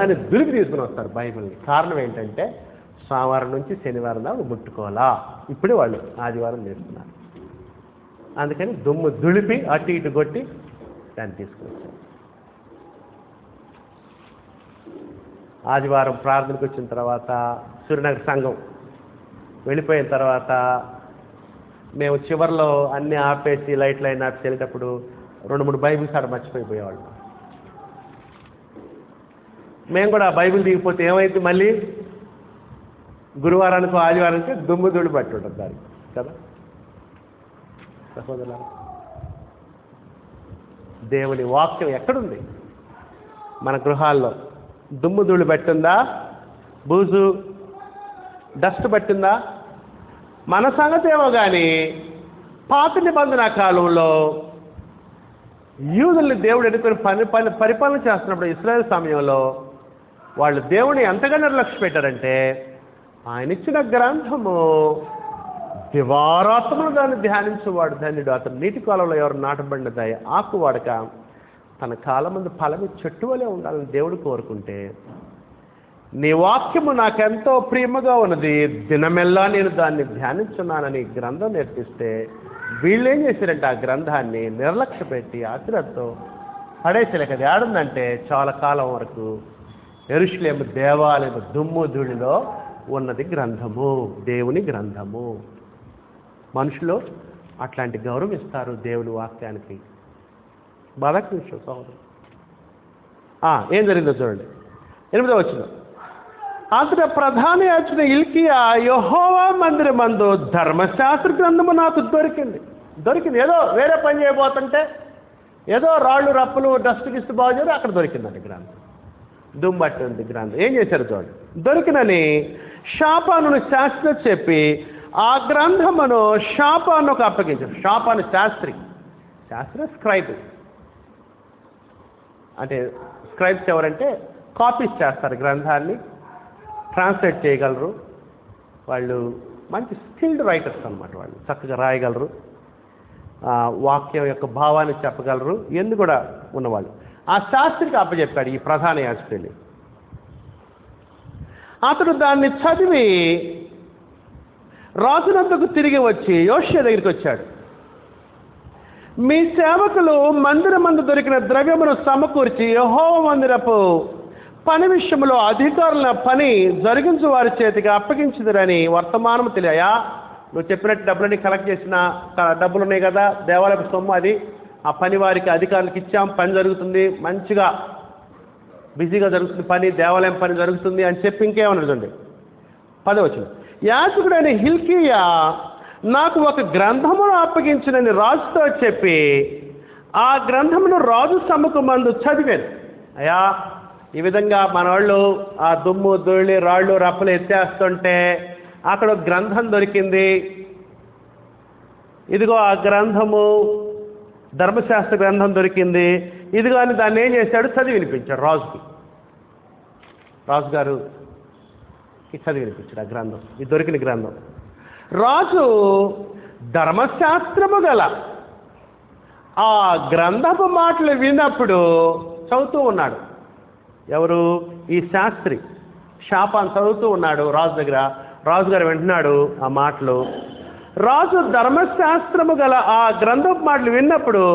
అని దులిపి తీసుకుని వస్తారు బైబిల్ని. కారణం ఏంటంటే సోమవారం నుంచి శనివారం దాకా ముట్టుకోవాలా, ఇప్పుడే వాళ్ళు ఆదివారం చేస్తున్నారు. అందుకని దుమ్ము దులిపి అటు ఇటు కొట్టి దాన్ని తీసుకుని వచ్చారు. ఆదివారం ప్రార్థనకు వచ్చిన తర్వాత సూర్యనగర్ సంఘం వెళ్ళిపోయిన తర్వాత మేము చివరిలో అన్నీ ఆపేసి లైట్లు అయినా ఆపి వెళ్ళేటప్పుడు 2-3 బైబిల్స్ ఆడ మర్చిపోయిపోయేవాళ్ళం. మేము కూడా బైబిల్ దిగిపోతే ఏమైంది, మళ్ళీ గురువారానికి ఆదివారానికి దుమ్ము దుడి పట్టి ఉంటుంది దానికి కదా. సహోదరుల, దేవుని వాక్యం ఎక్కడుంది? మన గృహాల్లో దుమ్ము ధూళి పట్టిందా? బూజు డస్ట్ పట్టిందా? మన సంగతి ఏమో కానీ పాత నిబంధన కాలంలో యూదుల్ని దేవుడు ఎన్నుకొని పరిపాలన చేస్తున్నప్పుడు ఇశ్రాయేలు సమయంలో వాళ్ళు దేవుని ఎంతగా నిర్లక్ష్య పెట్టారంటే ఆయన ఇచ్చిన గ్రంథము దివారాత్మలు దాన్ని ధ్యానించేవాడు ధన్యుడు. అతను నీటి కాలంలో ఎవరు నాటబడిన ఆకు వాడక తన కాలం ముందు ఫలమి చెట్టు వలె ఉండాలని దేవుడు కోరుకుంటే, నీ వాక్యము నాకెంతో ప్రియముగా ఉన్నది, దినమెల్లా నేను దాన్ని ధ్యానించున్నానని గ్రంథం నేర్పిస్తే వీళ్ళు ఏం చేశారంటే ఆ గ్రంథాన్ని నిర్లక్ష్య పెట్టి అశ్రద్ధతో పడేసలేక అది ఏడుందంటే చాలా కాలం వరకు యెరూషలేము దేవాలయము దుమ్ము ధూళిలో ఉన్నది గ్రంథము, దేవుని గ్రంథము. మనుషులు అట్లాంటి గౌరవం ఇస్తారు దేవుని వాక్యానికి. బాధకు విషయం సోదరు. ఏం జరిగిందో చూడండి, 8వ వచనం. అంతటా ప్రధాన యాజకుడు హిల్కీయా యెహోవా మందిరమందు ధర్మశాస్త్ర గ్రంథము నాకు దొరికింది. ఏదో వేరే పని చేయబోతుంటే ఏదో రాళ్ళు రప్పులు డస్ట్ గిస్ట్ బాగు చేయరు, అక్కడ దొరికిందండి గ్రంథం. దుమ్మట్టి ఉంది గ్రంథం. ఏం చేశారు చూడండి, దొరికినని షాపాను శాస్త్రి చెప్పి ఆ గ్రంథమును షాపానుకు అప్పగించారు. షాపాను శాస్త్రి స్క్రైబ్. అంటే స్క్రైబ్స్ ఎవరంటే కాపీస్ చేస్తారు, గ్రంథాన్ని ట్రాన్స్లేట్ చేయగలరు. వాళ్ళు మంచి స్కిల్డ్ రైటర్స్ అన్నమాట. వాళ్ళు చక్కగా రాయగలరు, వాక్యం యొక్క భావాన్ని చెప్పగలరు, ఎందు కూడా ఉన్నవాళ్ళు. ఆ శాస్త్రికి అప్పచెప్పాడు ఈ ప్రధాన యాజకుడిని. అతడు దాన్ని చదివి రాజునందుకు తిరిగి వచ్చి యోషియా దగ్గరికి వచ్చాడు. మీ సేవకులు మందిరమందు దొరికిన ద్రవ్యమును సమకూర్చి యెహోవా మందిరపు పని విషయంలో అధికారుల పని జరిగించు వారి చేతికి అప్పగించుదురని వర్తమానం తెలియయా. నువ్వు చెప్పినట్టు డబ్బులని కలెక్ట్ చేసిన డబ్బులు ఉన్నాయి కదా, దేవాలయపు సొమ్ము, అది ఆ పని వారికి అధికారులకు ఇచ్చాం, పని జరుగుతుంది, మంచిగా బిజీగా జరుగుతుంది పని, దేవాలయం పని జరుగుతుంది అని చెప్పి ఇంకేమన్నా చూడండి 10వ వచనం. యాజకుడైన హిల్కీయా నాకు ఒక గ్రంథమును అప్పగించినని రాజుతో చెప్పి ఆ గ్రంథమును రాజు సముఖమందు చదివాను. అయ్యా, ఈ విధంగా మన వాళ్ళు ఆ దుమ్ము ధూళి రాళ్ళు రప్పలు ఎత్తేస్తుంటే అక్కడ ఒక గ్రంథం దొరికింది, ఇదిగో ఆ గ్రంథము ధర్మశాస్త్ర గ్రంథం దొరికింది, ఇదిగో అని దాన్ని ఏం చేశాడు, చదివి వినిపించాడు రాజుకి. రాజుగారు చదివి వినిపించాడు ఆ గ్రంథం, ఇది దొరికిన గ్రంథం. రాజు ధర్మశాస్త్రము గల ఆ గ్రంథపు మాటలు విన్నప్పుడు చదువుతూ ఉన్నాడు. ఎవరు? ఈ శాస్త్రి షాపాన్ చదువుతూ ఉన్నాడు రాజు దగ్గర. రాజుగారు వింటున్నాడు ఆ మాటలు. రాజు ధర్మశాస్త్రము గల ఆ గ్రంథపు మాటలు విన్నప్పుడు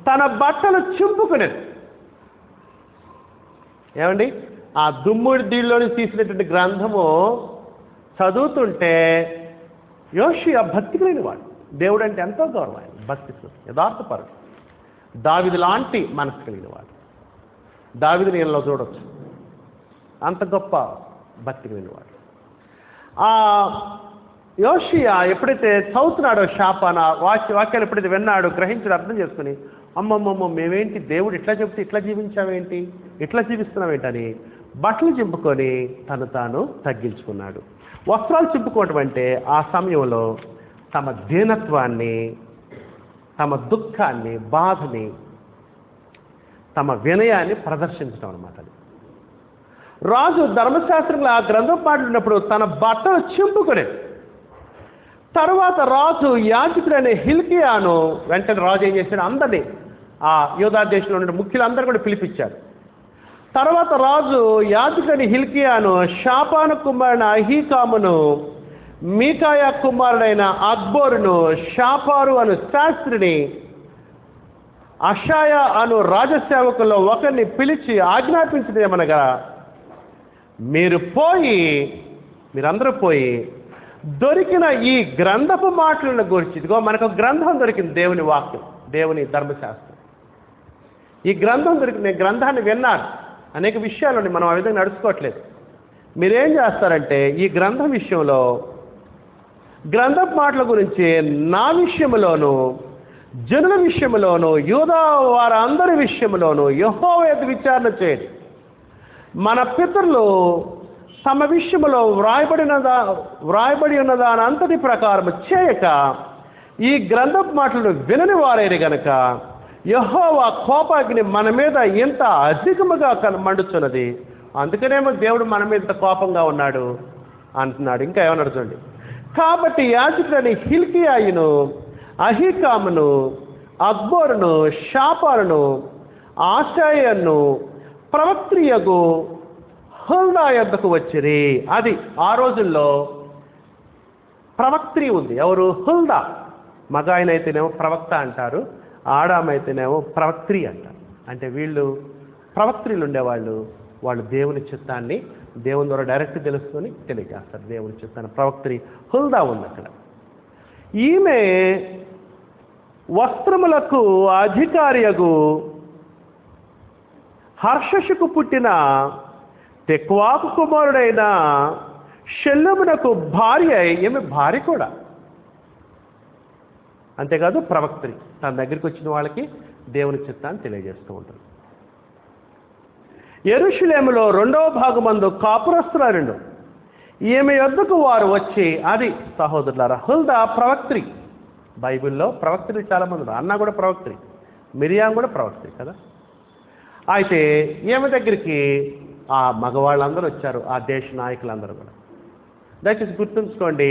తన బట్టలు చింపుకునేది. ఏమండి, ఆ దుమ్ముడి దీనిలోని తీసినటువంటి గ్రంథము చదువుతుంటే యోషియా భక్తి కలిగిన వాడు. దేవుడు అంటే ఎంతో గౌరవం, ఆయన భక్తి, యథార్థపరుడు, దావీదు లాంటి మనసు కలిగిన వాడు. దావీదుని ఈయనలో చూడవచ్చు, అంత గొప్ప భక్తి కలిగిన వాడు. ఆ యోషియా ఎప్పుడైతే చదువుతున్నాడో షాపాన వాక్యాలు ఎప్పుడైతే విన్నాడో గ్రహించడం అర్థం చేసుకుని, అమ్మమ్మమ్మ మేమేంటి, దేవుడు ఇట్లా చెప్తే ఇట్లా జీవించావేంటి, ఇట్లా జీవిస్తున్నావేంటని బట్టలు చింపుకొని తను తాను తగ్గించుకున్నాడు. వస్త్రాలు చింపుకోవటం అంటే ఆ సమయంలో తమ దీనత్వాన్ని, తమ దుఃఖాన్ని, బాధని, తమ వినయాన్ని ప్రదర్శించడం అనమాట. రాజు ధర్మశాస్త్రంలో ఆ గ్రంథం పాటినప్పుడు తన బట్టలు చింపుకునేది. తర్వాత రాజు యాజకుడైన హిల్కియాను వెంటనే రాజు ఏం చేశాడు, అందరినీ ఆ యూదా దేశంలో ఉన్న ముఖ్యులందరూ కూడా పిలిపించాడు. తర్వాత రాజు యాజకుడైన హిల్కియాను షాపాను కుమారుడైన అహీకామును, మీకాయా కుమారుడైన అక్బోరును, షాపారు అను శాస్త్రిని, అషాయా అను రాజసేవకుల్లో ఒకరిని పిలిచి ఆజ్ఞాపించదేమనగా, మీరందరూ పోయి దొరికిన ఈ గ్రంథపు మాటలను గురించి, ఇదిగో మనకు గ్రంథం దొరికింది, దేవుని వాక్యం, దేవుని ధర్మశాస్త్రం. ఈ గ్రంథం దొరికింది, నేను గ్రంథాన్ని విన్నాను. అనేక విషయాలు మనం ఆ విధంగా నడుచుకోవట్లేదు. మీరేం చేస్తారంటే ఈ గ్రంథం విషయంలో, గ్రంథపు మాటల గురించి నా విషయంలోనూ, జనుల విషయంలోనూ, యూదా వారందరి విషయంలోనూ యెహోవా యొద్ద విచారణ చేయండి. మన పితరులు తమ విషయంలో వ్రాయబడి ఉన్న దాని అంతటి ప్రకారం చేయక ఈ గ్రంథపు మాటలను వినని వారైన గనక యెహోవా కోపాగ్ని మన మీద ఎంత అధికముగా మండుచున్నది. అందుకనేమో దేవుడు మన మీద ఇంత కోపంగా ఉన్నాడు అంటున్నాడు. ఇంకా ఏమన్నాడు చూడండి. కాబట్టి యాజకుడైన హిల్కియాయును, అహీకామును, అక్బోరును, షాపారును, ఆషాయను, ప్రవక్త్రియగు హుల్దా యొద్దకు వచ్చిరి. అది ఆ రోజుల్లో ప్రవక్త్రి ఉంది. ఎవరు? హుల్దా. మగ ఆయన అయితేనేమో ప్రవక్త అంటారు, ఆడామైతేనేమో ప్రవక్త్రి అంటారు. అంటే వీళ్ళు ప్రవక్త్రీలు ఉండేవాళ్ళు. వాళ్ళు దేవుని చిత్తాన్ని దేవుని ద్వారా డైరెక్ట్ తెలుసుకొని తెలియజేస్తారు. దేవుని చిత్తాన్ని ప్రవక్త్రి హుల్దా ఉంది అక్కడ. ఈమె వస్త్రములకు అధికారియగు హర్షషుకు పుట్టిన తెక్వాకు కుమారుడైన షెల్లమునకు భార్య. ఈమె భార్య కూడా. అంతేకాదు ప్రవక్త్రి, తన దగ్గరికి వచ్చిన వాళ్ళకి దేవుని చిత్తాన్ని తెలియజేస్తూ ఉంటారు. యెరూషలేములో 2వ భాగమందు కాపురస్తులారుండు. ఈమె యొద్దకు వారు వచ్చి, అది సహోదరులారా, హుల్దా ప్రవక్త్రి. బైబిల్లో ప్రవక్త్రులు చాలామంది ఉన్నారు. అన్న కూడా ప్రవక్త్రి, మిరియాం కూడా ప్రవక్త్రి కదా. అయితే ఈమె దగ్గరికి ఆ మగవాళ్ళందరూ వచ్చారు, ఆ దేశ నాయకులందరూ కూడా. దయచేసి గుర్తుంచుకోండి,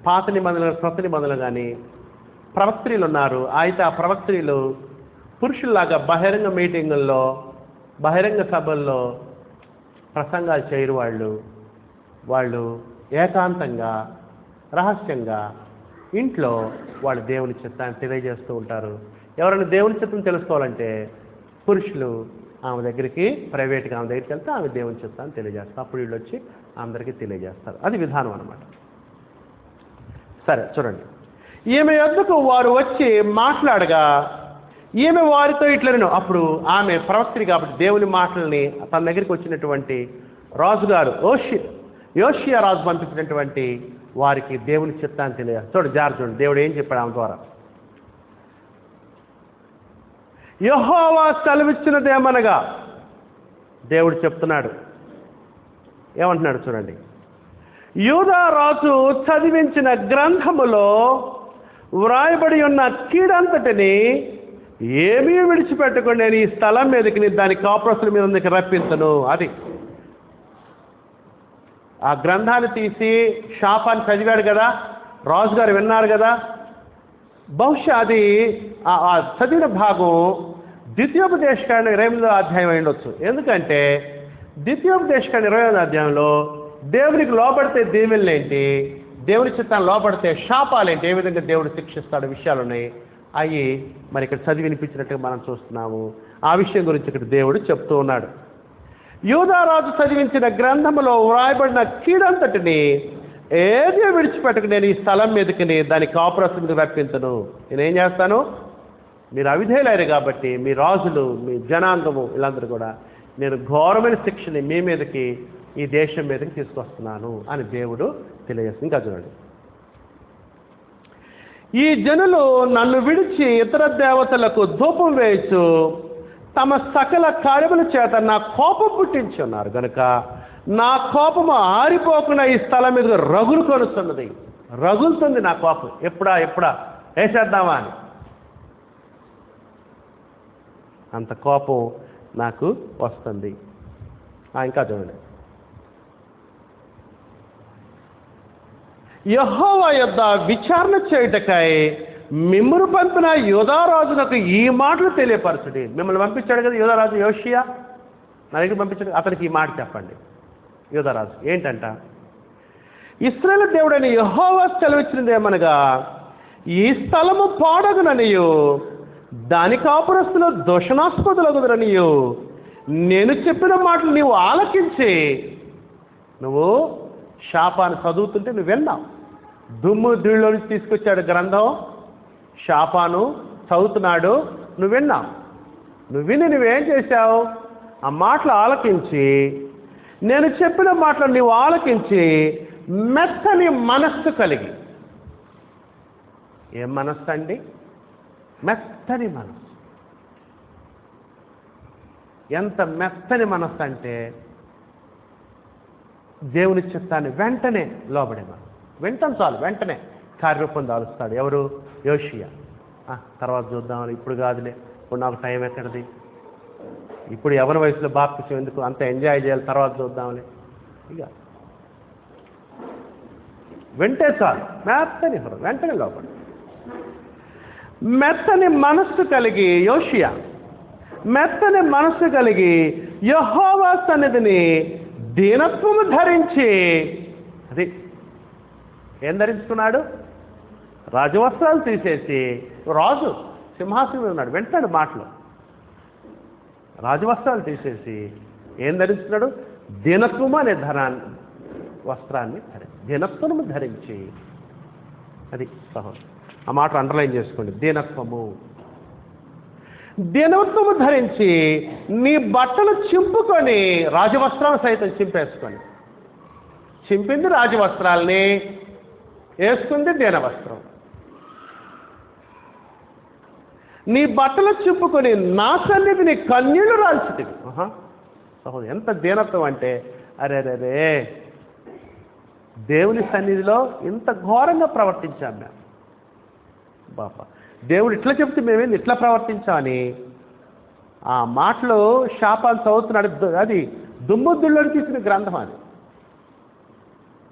పాత నిబంధనలు క్రొత్త నిబంధనలు కానీ ప్రవక్త్రీలు ఉన్నారు. అయితే ఆ ప్రవక్త్రీలు పురుషుల్లాగా బహిరంగ మీటింగుల్లో, బహిరంగ సభల్లో ప్రసంగాలు చేయరు. వాళ్ళు ఏకాంతంగా, రహస్యంగా ఇంట్లో వాళ్ళు దేవుని చిత్తాన్ని తెలియజేస్తూ ఉంటారు. ఎవరైనా దేవుని చిత్తం తెలుసుకోవాలంటే పురుషులు ఆమె దగ్గరికి, ప్రైవేట్గా ఆమె దగ్గరికి వెళ్తే ఆమె దేవుని చిత్తాన్ని తెలియజేస్తారు. అప్పుడు వీళ్ళు వచ్చి అందరికీ తెలియజేస్తారు. అది విధానం అన్నమాట. సరే చూడండి. ఈమె యొద్దకు వారు వచ్చి మాట్లాడగా ఈమె వారితో ఇట్లనెను. అప్పుడు ఆమె ప్రవక్త్రి కాబట్టి దేవుని మాటల్ని తన దగ్గరికి వచ్చినటువంటి రాజుగారు యోషియా రాజు పంపించినటువంటి వారికి దేవుని చిత్తాన్ని తెలియజేస్తారు. చూడండి దేవుడు ఏం చెప్పాడు ఆమె ద్వారా. యెహోవా సెలవిచ్చినదేమనగా, దేవుడు చెప్తున్నాడు. ఏమంటున్నాడు చూడండి. యూదా రాజు చదివించిన గ్రంథములో వ్రాయబడి ఉన్న కీడంతటిని ఏమీ విడిచిపెట్టకుండా నేను ఈ స్థలం మీదకి, దాని కాపురస్తుల మీద రప్పించను. అది ఆ గ్రంథాన్ని తీసి షాపాన్ని చదివాడు కదా, రాజుగారు విన్నారు కదా. బహుశా అది ఆ చదివిన భాగం ద్వితీయోపదేశకాండ 28వ అధ్యాయం అయి ఉండొచ్చు. ఎందుకంటే ద్వితీయోపదేశకాండ 28వ అధ్యాయంలో దేవునికి లోపడితే దీవెనలేంటి, దేవుని చిత్తాన్ని లోపడితే శాపాలేంటి, ఏ విధంగా దేవుడు శిక్షిస్తాడు విషయాలు ఉన్నాయి. అవి మరి ఇక్కడ చదివి వినిపించినట్టుగా మనం చూస్తున్నాము. ఆ విషయం గురించి ఇక్కడ దేవుడు చెప్తూ ఉన్నాడు. యూదారాజు చదివించిన గ్రంథములో వ్రాయబడిన కీడంతటిని ఏది విడిచిపెట్టకు నేను ఈ స్థలం మీదకి, దాని కాపురస్తుల మీద రప్పించను. నేనేం చేస్తాను, మీరు అవిధేయులైరు కాబట్టి మీ రాజులు, మీ జనాంగము, వీళ్ళందరూ కూడా నేను ఘోరమైన శిక్షని మీ మీదకి, ఈ దేశం మీదకి తీసుకొస్తున్నాను అని దేవుడు తెలియజేస్తుంది. ఇంకా చూడండి. ఈ జనులు నన్ను విడిచి ఇతర దేవతలకు ధూపం వేయచ్చు, తమ సకల కార్యముల చేత నా కోపం పుట్టించున్నారు కనుక నా కోపము ఆరిపోకుండా ఈ స్థలం మీద రగులు కొనుస్తున్నది. రగులుతుంది నా కోపం. ఎప్పుడా వేసేద్దామా అని. అంత కోపం నాకు వస్తుంది. ఇంకా చూడండి, యెహోవా యొద్ద విచారణ చేయుటకై మిమ్మును పంపిన యూదారాజునకు ఈ మాటలు తెలియపరచుడి. మిమ్మల్ని పంపించాడు కదా యూదారాజు యోషియా, నా దగ్గర పంపించాడు. అతనికి ఈ మాట చెప్పండి. యూదారాజు ఏంటంట, ఇశ్రాయేలు దేవుడైన యెహోవా సెలవిచ్చినది ఏమనగా, ఈ స్థలము పాడగుననియు దాని కాపురస్తులు దోషణాస్పదులగుదరనియు నేను చెప్పిన మాటలు నీవు ఆలకించి, నువ్వు శాపాన్ని చదువుతుంటే నువ్వు విన్నావు. దుమ్ము ధూళిలో నుంచి తీసుకొచ్చాడు గ్రంథం, శాపాను చదువుతున్నాడు, నువ్వు విన్నావు. నువ్వు విని నువ్వేం చేశావు? ఆ మాటలు ఆలకించి, నేను చెప్పిన మాటలు నీవు ఆలకించి మెత్తని మనస్సు కలిగి. ఏం మనస్సు అండి? మెత్తని మనస్సు. ఎంత మెత్తని మనస్సు అంటే దేవుని చిత్తాన్ని వెంటనే లోబడే మనం. వింటాం చాలు, వెంటనే కార్యరూపం దాలుస్తాడు. ఎవరు? యోషియా. తర్వాత చూద్దామని, ఇప్పుడు కాదులే, ఇప్పుడు నాకు టైం ఎక్కడిది, ఇప్పుడు ఎవరి వయసులో బాప్తిసం ఎందుకు, అంత ఎంజాయ్ చేయాలి, తర్వాత చూద్దామని. ఇక వింటే చాలు, మెత్తని వెంటనే లోపడి. మెత్తని మనస్సు కలిగి యోషియా మెత్తని మనస్సు కలిగి యెహోవా సన్నిధిని దీనత్వము ధరించి, అది ఏం ధరించుకున్నాడు? రాజవస్త్రాలు తీసేసి, రాజు సింహాసనం ఉన్నాడు, వింటాడు మాటలు. రాజవస్త్రాలు తీసేసి ఏం ధరించుకున్నాడు? దీనత్వము అనే వస్త్రాన్ని దీనత్వము ధరించి. అది సహోదరు, ఆ మాట అండర్లైన్ చేసుకోండి. దీనత్వము. దీనత్వము ధరించి నీ బట్టలు చింపుకొని, రాజవస్త్రాలు సైతం చింపేసుకొని, చింపింది రాజవస్త్రాలని, వేసుకుంది దీనవస్త్రం. నీ బట్టలు చింపుకొని నా సన్నిధిని కన్నీళ్లు రాల్చితివి. సహోదరు, ఎంత దీనత్వం అంటే, అరే దేవుని సన్నిధిలో ఇంత ఘోరంగా ప్రవర్తించాం మేము. బాబా, దేవుడు ఇట్లా చెప్తే మేమేంది ఇట్లా ప్రవర్తించామని ఆ మాటలు శాపాలు చదువుతున్నాడు. అది దుమ్ముద్దుళ్ళని తీసిన గ్రంథం. అది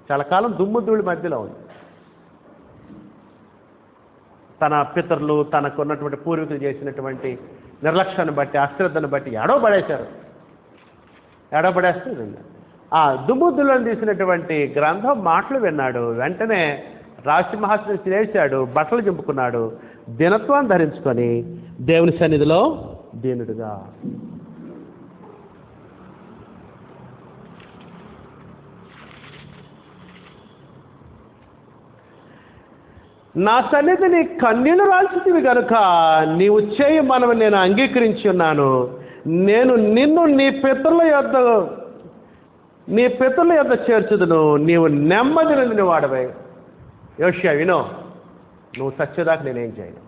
చాలా కాలం దుమ్ముద్దుళ్ళ మధ్యలో ఉంది. తన పితరులు, తనకున్నటువంటి పూర్వీకులు చేసినటువంటి నిర్లక్ష్యాన్ని బట్టి, అశ్రద్ధను బట్టి ఎడవబడేశారు. ఎడవబడేస్తే ఆ దుమ్ముద్దులను తీసినటువంటి గ్రంథం మాటలు విన్నాడు. వెంటనే రాజసింహాసనం లేచాడు, బట్టలు చింపుకున్నాడు, దీనత్వాన్ని ధరించుకొని దేవుని సన్నిధిలో దీనుడుగా. నా సన్నిధిని కన్నీళ్లు రాల్చితివి గనుక నీవు చేయి మనవి నేను అంగీకరించి ఉన్నాను. నేను నిన్ను నీ పితరుల యొద్ద చేర్చుదును. నీవు నెమ్మది నొందిన వాడవై. యోషియా వినో, నువ్వు సత్యదాకా నేనేం చేయను.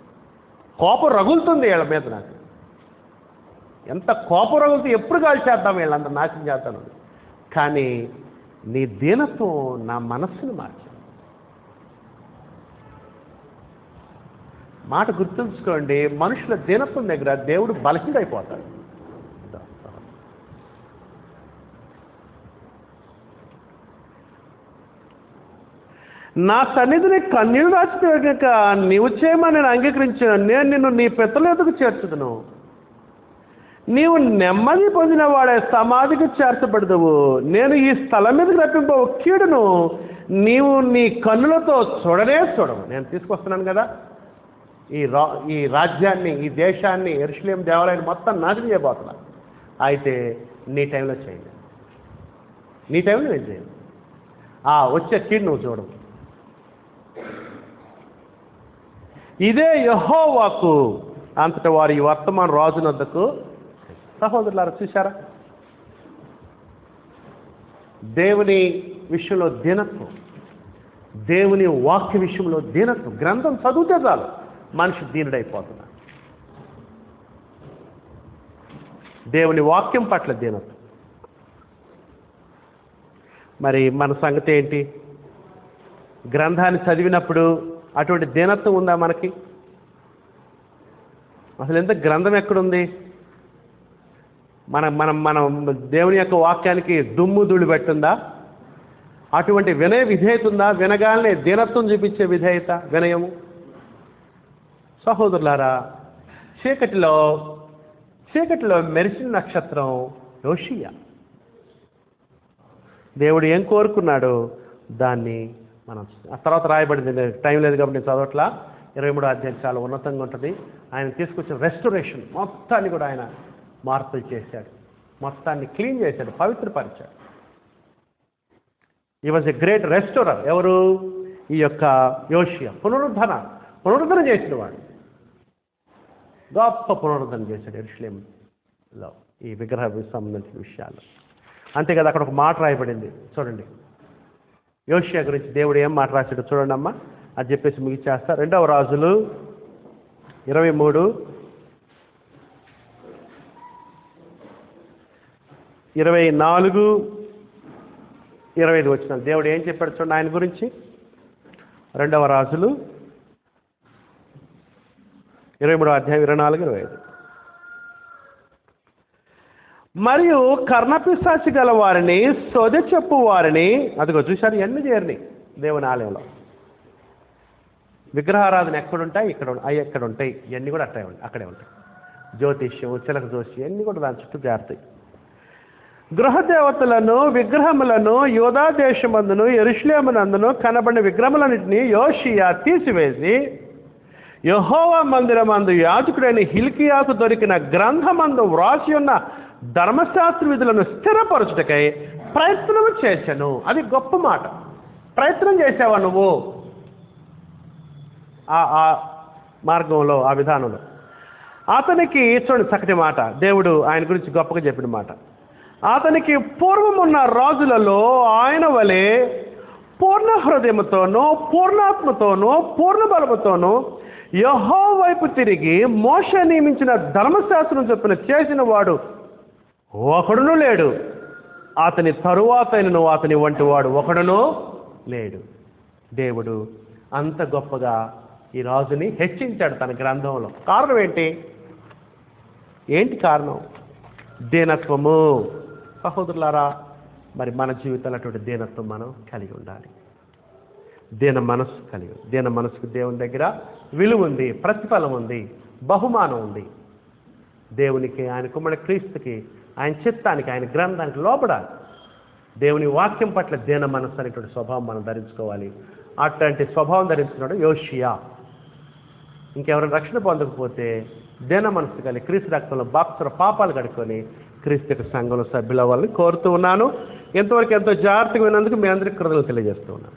కోపం రగులుతుంది వీళ్ళ మీద. నాకు ఎంత కోపం రగులుతుంది, ఎప్పుడు కాల్చేద్దాం వీళ్ళందరూ నాశనం చేస్తాను. కానీ నీ దీనత్వం నా మనస్సును మార్చు. మాట గుర్తుంచుకోండి, మనుషుల దీనత్వం దగ్గర దేవుడు బలహీనైపోతాడు. నా సన్నిధిని కన్నీళ్లు రాచితే కనుక నీవు చేయమని నేను అంగీకరించాను. నేను నిన్ను నీ పితరుల యొద్దకు చేర్చుదును. నీవు నెమ్మది పొందిన వాడే సమాధికి చేర్చబడదువు. నేను ఈ స్థలం మీదకి రప్పింప కీడును నీవు నీ కన్నులతో చూడవు. నేను తీసుకొస్తున్నాను కదా ఈ రాజ్యాన్ని, ఈ దేశాన్ని, యెరూషలేం దేవాలయాన్ని మొత్తం నాశనం చేయబోతున్నా. అయితే నీ టైంలో చేయండి, నీ టైంలో నేను చేయను. వచ్చే కీడు నువ్వు చూడవు. ఇదే యెహోవాకు అంతటా వారు ఈ వర్తమాన రాజునొద్దకు. సహోదరులారా, చూశారా? దేవుని విషయంలో దీనత్వం, దేవుని వాక్య విషయంలో దీనత్వం. గ్రంథం చదివితే చాలు మనిషి దీనుడైపోతున్నాడు. దేవుని వాక్యం పట్ల దీనత్వం. మరి మన సంగతి ఏంటి? గ్రంథాన్ని చదివినప్పుడు అటువంటి దీనత్వం ఉందా మనకి? అసలు ఎంత గ్రంథం ఎక్కడుంది? మనం దేవుని యొక్క వాక్యానికి దుమ్ము ధూళి పెట్టిందా? అటువంటి వినయ విధేయత ఉందా? వినగానే దీనత్వం చూపించే విధేయత, వినయము. సహోదరులారా, చీకటిలో మెరిసిన నక్షత్రం యోషియా. దేవుడు ఏం కోరుకున్నాడో దాన్ని మనం ఆ తర్వాత రాయబడింది. టైం లేదు కాబట్టి నేను చదవట్లా. 23వ అధ్యాయం చాలా ఉన్నతంగా ఉంటుంది. ఆయన తీసుకొచ్చిన రెస్టోరేషన్ మొత్తాన్ని కూడా ఆయన మార్పులు చేశాడు, మొత్తాన్ని క్లీన్ చేశాడు, పవిత్రపరిచాడు. ఈ వాజ్ ఎ గ్రేట్ రెస్టోరర్. ఎవరు? ఈ యొక్క యోషియా. పునరుద్ధరణ చేసిన వాడు, గొప్ప పునరుద్ధరణ చేశాడు యెరూషలేములో ఈ విగ్రహ సంబంధించిన విషయాలు. అంతే కదా, అక్కడ ఒక మాట రాయబడింది చూడండి. యోషియా గురించి దేవుడు ఏం మాట రాశాడు చూడండి అమ్మా. అది చెప్పేసి ముగిచేస్తా. 2వ రాజులు 23, 24, 25 వచ్చిన దేవుడు ఏం చెప్పాడు చూడండి ఆయన గురించి. 2వ రాజులు 23వ అధ్యాయం 24, 25. మరియు కర్ణపిశాచి గల వారిని, సొదె చెప్పు వారిని, అదిగో చూశారు, ఇవన్నీ చేరినాయి దేవుని ఆలయంలో. విగ్రహారాధన ఎక్కడుంటాయి? ఎక్కడ ఉంటాయి, ఇవన్నీ కూడా అక్కడే ఉంటాయి. జ్యోతిష్యం, చిలక జోషి ఇవన్నీ కూడా దాని చుట్టూ చేరుతాయి. గృహదేవతలను, విగ్రహములను యూదా దేశమందును యెరూషలేమునందును కనబడిన విగ్రహములన్నింటినీ యోషియా తీసివేసి యెహోవా మందిరమందు యాజకుడైన హిల్కీయాకు దొరికిన గ్రంథమందు వ్రాసి ఉన్న ధర్మశాస్త్ర విధులను స్థిరపరచుటకై ప్రయత్నం చేశాను. అది గొప్ప మాట. ప్రయత్నం చేసావా నువ్వు ఆ మార్గంలో, ఆ విధానంలో? అతనికి చూడండి చక్కటి మాట, దేవుడు ఆయన గురించి గొప్పగా చెప్పిన మాట. అతనికి పూర్వమున్న రాజులలో ఆయన వలె పూర్ణ హృదయముతోనూ, పూర్ణాత్మతోనూ, పూర్ణ బలముతోనూ యెహోవా వైపు తిరిగి మోషే నియమించిన ధర్మశాస్త్రం చొప్పున చేసిన వాడు ఒకడును లేడు. అతని తరువాతైనను అతని వంటి వాడు ఒకడును లేడు. దేవుడు అంత గొప్పగా ఈ రాజుని హెచ్చించాడు తన గ్రంథంలో. కారణం ఏంటి కారణం? దీనత్వము. సహోదరులారా, మరి మన జీవితంలో అటువంటి దీనత్వం మనం కలిగి ఉండాలి. దీన మనసుకు దేవుని దగ్గర విలువ ఉంది, ప్రతిఫలం ఉంది, బహుమానం ఉంది. దేవునికి, ఆయన కుమారుడు క్రీస్తుకి, ఆయన చిత్తానికి, ఆయన గ్రంథానికి లోపడాలి. దేవుని వాక్యం పట్ల దీన మనస్సు అనేటువంటి స్వభావం మనం ధరించుకోవాలి. అట్లాంటి స్వభావం ధరించుకున్నాడు యోషియా. ఇంకెవరైనా రక్షణ పొందకపోతే దీన మనస్సు కలిగి క్రీస్తు రక్తంలో బాప్సర పాపాలు కడుక్కొని క్రీస్తు సంఘంలో సభ్యుల వాళ్ళని కోరుతూ ఉన్నాను. ఎంతవరకు ఎంతో జాగ్రత్తగా విన్నందుకు మీ అందరికీ కృతజ్ఞతలు తెలియజేస్తూ ఉన్నాను.